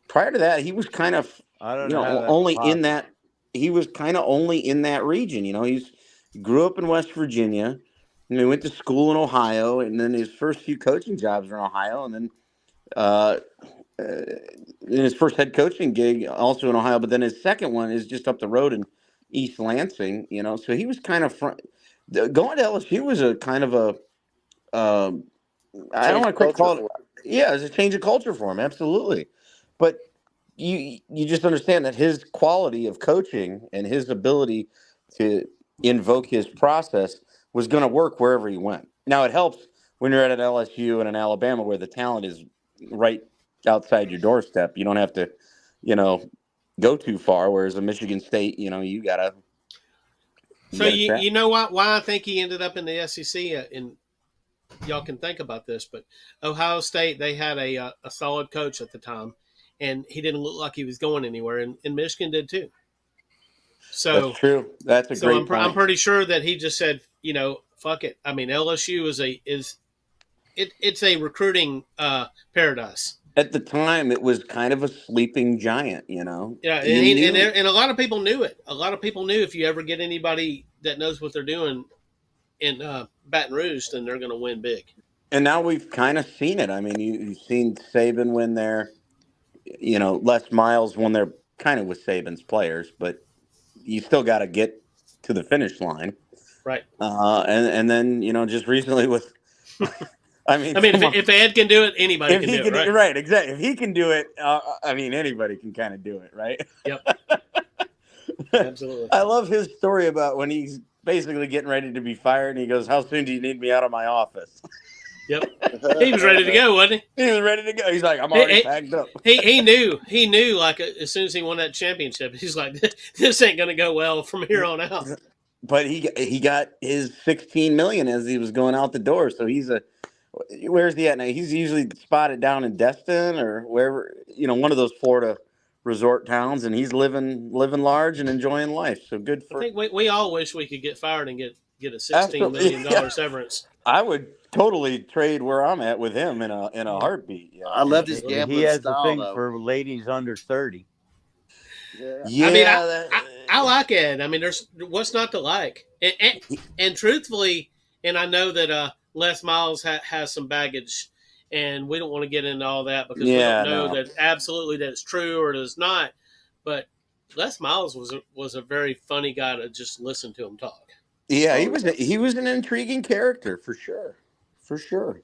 prior to that, he was kind of only in that. He was kind of only in that region. You know, he grew up in West Virginia, and he went to school in Ohio, and then his first few coaching jobs were in Ohio, and then in his first head coaching gig also in Ohio, but then his second one is just up the road in East Lansing. You know, so he was kind of going to LSU was a kind of a I don't want to quite call it. Yeah, it's a change of culture for him, absolutely. But you just understand that his quality of coaching and his ability to invoke his process was going to work wherever he went. Now it helps when you're at an LSU and an Alabama where the talent is right outside your doorstep. You don't have to, go too far. Whereas a Michigan State, you gotta. So you know why I think he ended up in the SEC, and y'all can think about this, but Ohio State, they had a solid coach at the time, and he didn't look like he was going anywhere, and Michigan did too. So that's true. That's a great point. I'm pretty sure that he just said, fuck it. I mean, LSU it's a recruiting paradise. At the time, it was kind of a sleeping giant, Yeah, and a lot of people knew it. A lot of people knew if you ever get anybody that knows what they're doing in Baton Rouge, then they're going to win big. And now we've kind of seen it. I mean, you've seen Saban win there. Les Miles won there kind of with Saban's players, but you still got to get to the finish line. Right. And then, just recently with – if Ed can do it, anybody can do it, right? Right, exactly. If he can do it, anybody can kind of do it, right? Yep. Absolutely. I love his story about when he's basically getting ready to be fired, and he goes, "How soon do you need me out of my office?" Yep. He was ready to go, wasn't he? He was ready to go. He's like, "I'm already packed up." He knew, like, as soon as he won that championship, he's like, "This ain't going to go well from here on out." But he got his $16 million as he was going out the door, so where's he at now? He's usually spotted down in Destin or wherever, one of those Florida resort towns, and he's living large and enjoying life. So good for. I think we all wish we could get fired and get a $16 million severance. I would totally trade where I'm at with him in a heartbeat. Yeah. I love his gambling He has style, a thing though. for ladies under 30. Yeah. I like Ed. I mean, there's what's not to like, and truthfully, and I know that Les Miles has some baggage, and we don't want to get into all that because we don't know that absolutely that it's true or it is not. But Les Miles was a very funny guy to just listen to him talk. Yeah, he was an intriguing character for sure.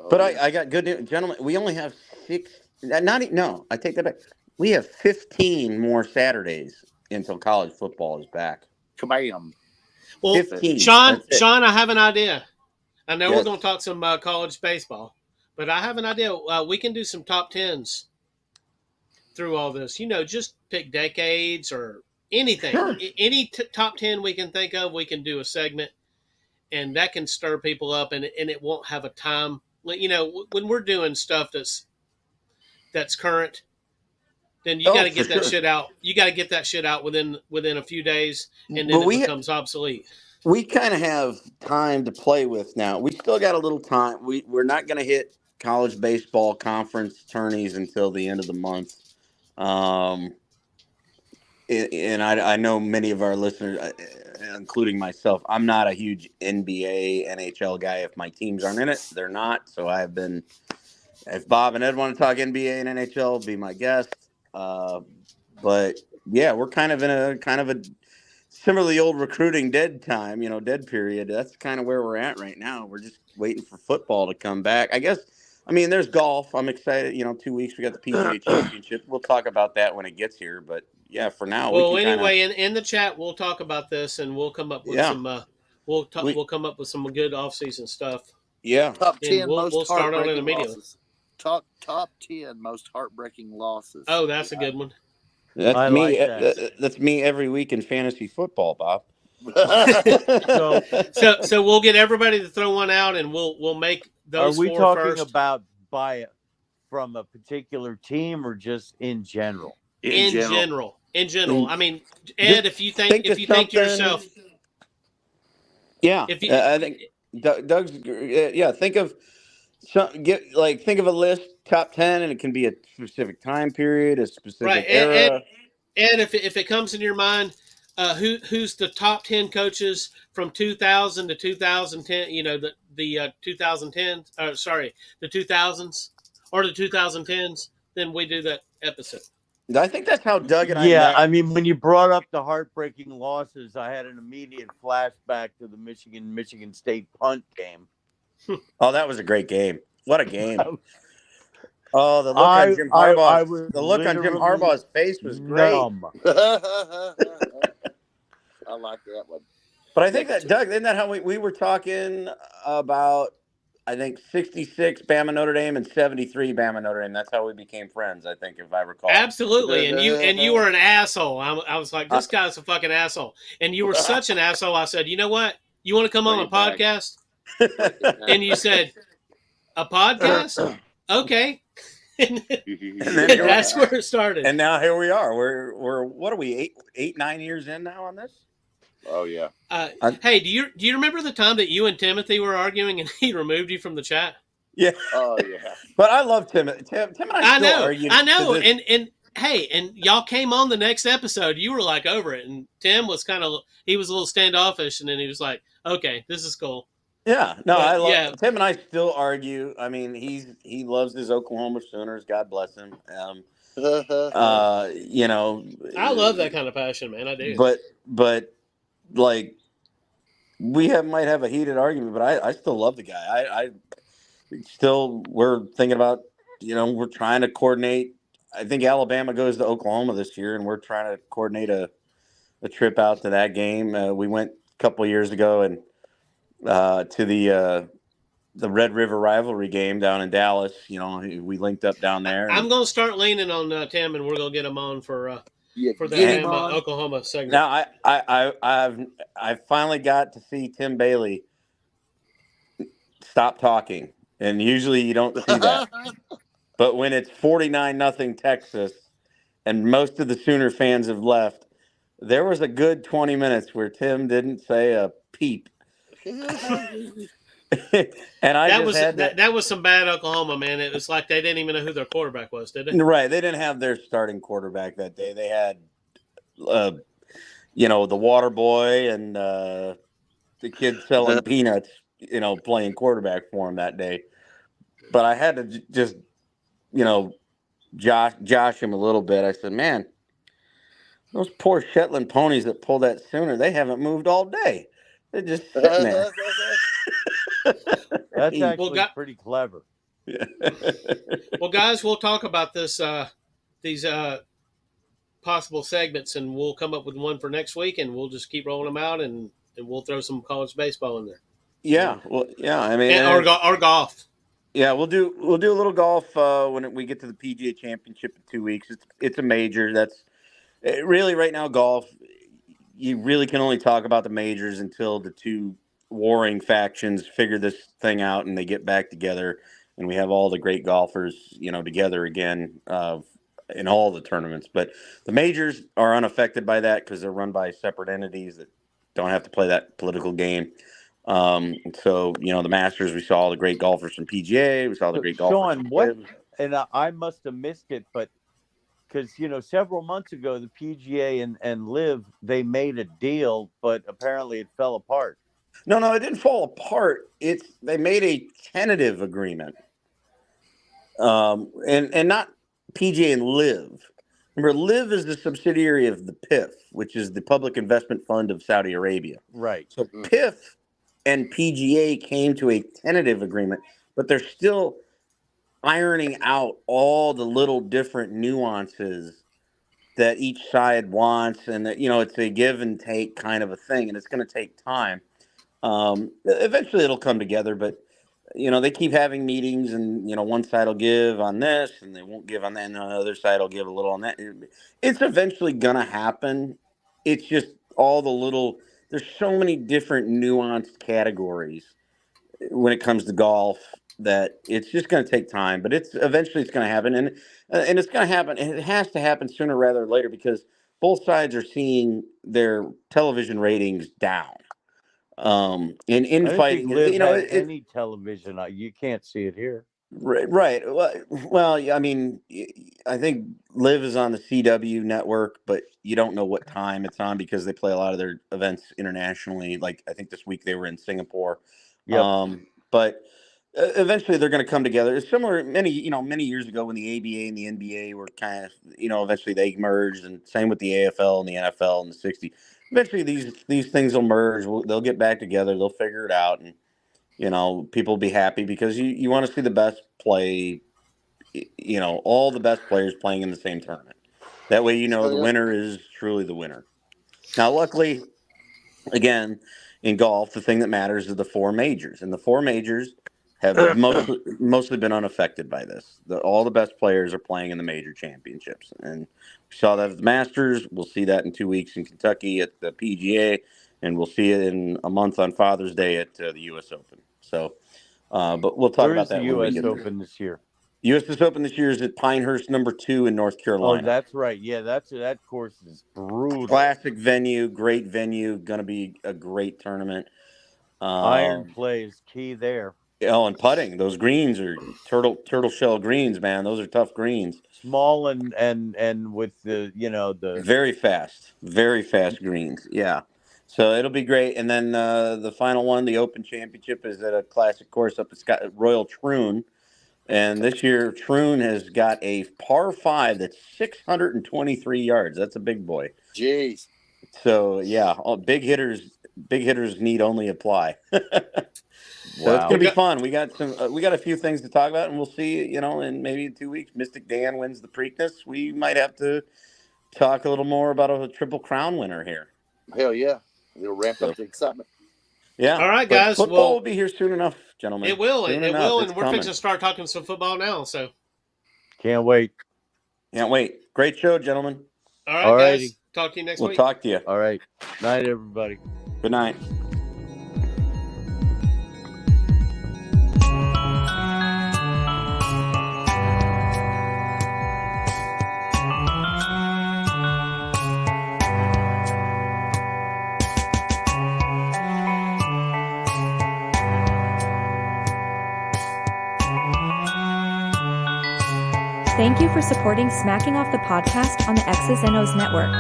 But I got good news, gentlemen. We only have 6. I take that back. We have 15 more Saturdays until college football is back. Kabam. Well, 15. Sean, I have an idea. I know we're going to talk some college baseball, but I have an idea. We can do some top 10s through all this. Just pick decades or anything. Sure. Any top 10 we can think of, we can do a segment, and that can stir people up, and it won't have a time. When we're doing stuff that's current, then you got to get that shit out. You got to get that shit out within a few days, and then it becomes obsolete. We kind of have time to play with now. We still got a little time. We're not going to hit college baseball conference tourneys until the end of the month. And I know many of our listeners, including myself, I'm not a huge NBA, NHL guy. If my teams aren't in it, they're not. So if Bob and Ed want to talk NBA and NHL, be my guest. But yeah, we're kind of in a similar to the old recruiting dead time, dead period. That's kind of where we're at right now. We're just waiting for football to come back. I guess, there's golf. I'm excited. 2 weeks, we got the PGA Championship. We'll talk about that when it gets here. But, yeah, for now, well, we can anyway, in the chat, we'll talk about this, and we'll come up with some we'll come up with some good off-season stuff. Yeah. Top 10 and most we'll start on it heartbreaking immediately. losses. Top 10 most heartbreaking losses. Oh, that's a good one. That's me. Like that. That's me every week in fantasy football, Bob. So we'll get everybody to throw one out, and we'll make those. Are we four talking first. about from a particular team or just in general? In general. I mean, Ed, if you think to yourself, yeah, I think Doug's. Yeah, think of a list, top 10, and it can be a specific time period, a specific era. Ed, if it comes in your mind, who's the top 10 coaches from 2000 to 2010? The 2010s. The 2000s or the 2010s. Then we do that episode. I think that's how Doug and I. Yeah, when you brought up the heartbreaking losses, I had an immediate flashback to the Michigan State punt game. Oh, that was a great game! What a game! Oh, the look on Jim Harbaugh. The look on Jim Harbaugh's face was great. I like that one. But I think that, Doug, isn't that how we were talking about? I think 66 Bama Notre Dame and 73 Bama Notre Dame. That's how we became friends, I think, if I recall. Absolutely. And you were an asshole. I was like, this guy's a fucking asshole. And you were such an asshole. I said, you know what? You want to come on a podcast? And you said, a podcast? Okay. And that's where it started. And now here we are. We're what are we, 9 years in now on this? Oh yeah. Hey, do you remember the time that you and Timothy were arguing and he removed you from the chat? Yeah. Oh yeah. But I love Tim. Tim and I still argue. I know. And hey, and y'all came on the next episode. You were like over it, and Tim was he was a little standoffish, and then he was like, "Okay, this is cool." Yeah. No, I love Tim and I still argue. I mean, he loves his Oklahoma Sooners. God bless him. I love that kind of passion, man. I do. But like might have a heated argument, but I still love the guy. We're thinking about, we're trying to coordinate. I think Alabama goes to Oklahoma this year, and we're trying to coordinate a trip out to that game. We went a couple of years ago and to the Red River rivalry game down in Dallas. We linked up down there. I'm going to start leaning on Tim, and we're going to get him on for the Oklahoma segment. Now, I finally got to see Tim Bailey stop talking, and usually you don't see that. But when it's 49-0 Texas, and most of the Sooner fans have left, there was a good 20 minutes where Tim didn't say a peep. And that was some bad Oklahoma, man. It was like they didn't even know who their quarterback was, did they? Right. They didn't have their starting quarterback that day. They had, the water boy and the kid selling peanuts, playing quarterback for him that day. But I had to just, josh him a little bit. I said, man, those poor Shetland ponies that pulled that Sooner, they haven't moved all day. They're just sitting there. That's actually pretty clever. Yeah. Well, guys, we'll talk about these possible segments, and we'll come up with one for next week, and we'll just keep rolling them out, and we'll throw some college baseball in there. Yeah, well, yeah. I mean, or golf. Yeah, we'll do a little golf when we get to the PGA Championship in 2 weeks. It's a major. That's really right now. Golf, you really can only talk about the majors until the two warring factions figure this thing out and they get back together, and we have all the great golfers, together again in all the tournaments. But the majors are unaffected by that because they're run by separate entities that don't have to play that political game. So, the Masters, we saw all the great golfers from PGA. We saw the great golfers. Sean, and I must have missed it, but because, several months ago, the PGA and LIV, they made a deal, but apparently it fell apart. No, it didn't fall apart. They made a tentative agreement. And not PGA and LIV. Remember, LIV is the subsidiary of the PIF, which is the Public Investment Fund of Saudi Arabia. Right. So PIF and PGA came to a tentative agreement, but they're still ironing out all the little different nuances that each side wants, and that, it's a give and take kind of a thing, and it's going to take time. Eventually it'll come together, but they keep having meetings, and one side will give on this and they won't give on that, and the other side will give a little on that. It's eventually gonna happen. It's just all the little, there's so many different nuanced categories when it comes to golf that it's just going to take time, but eventually it's going to happen, and it's going to happen. And it has to happen sooner rather than later, because both sides are seeing their television ratings down. And infighting, any television, you can't see it here. Right. Well, I mean, I think LIV is on the CW network, but you don't know what time it's on because they play a lot of their events internationally. Like, I think this week they were in Singapore. Yep. But eventually they're going to come together. It's similar many years ago when the ABA and the NBA were kind of, eventually they merged, and same with the AFL and the NFL in the 60s. Eventually these things will merge. They'll get back together. They'll figure it out, and people will be happy, because you want to see the best play, all the best players playing in the same tournament. That way, the winner is truly the winner. Now, luckily, again, in golf, the thing that matters is the four majors, and the four majors have mostly been unaffected by this. All the best players are playing in the major championships, and we saw that at the Masters. We'll see that in 2 weeks in Kentucky at the PGA, and we'll see it in a month on Father's Day at the U.S. Open. So, but we'll talk about that. Where is the U.S. Open this year? U.S. Open this year is at Pinehurst #2 in North Carolina. Oh, that's right. Yeah, that course is brutal. Classic venue, great venue. Going to be a great tournament. Iron play is key there. Oh, and putting. Those greens are turtle shell greens, man. Those are tough greens. Small and with the very fast greens. Yeah. So it'll be great. And then the final one, the Open Championship, is at a classic course up at Royal Troon. And this year, Troon has got a par 5 that's 623 yards. That's a big boy. Jeez. So yeah, big hitters need only apply. So it's gonna be fun. We got a few things to talk about, and we'll see. In maybe 2 weeks, Mystic Dan wins the Preakness. We might have to talk a little more about a Triple Crown winner here. Hell yeah, it'll ramp up the excitement. Yeah. All right, guys. Football will be here soon enough, gentlemen. It will. Soon it enough. will, It's and we're coming. fixing to start talking some football now. So can't wait. Great show, gentlemen. All right, guys. Talk to you next week. We'll talk to you. All right. Night, everybody. Good night. Thank you for supporting Smacking Off the podcast on the X's and O's network.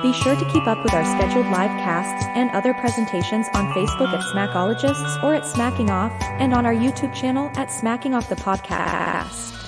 Be sure to keep up with our scheduled live casts and other presentations on Facebook at Smackologists or at Smacking Off, and on our YouTube channel at Smacking Off the Podcast.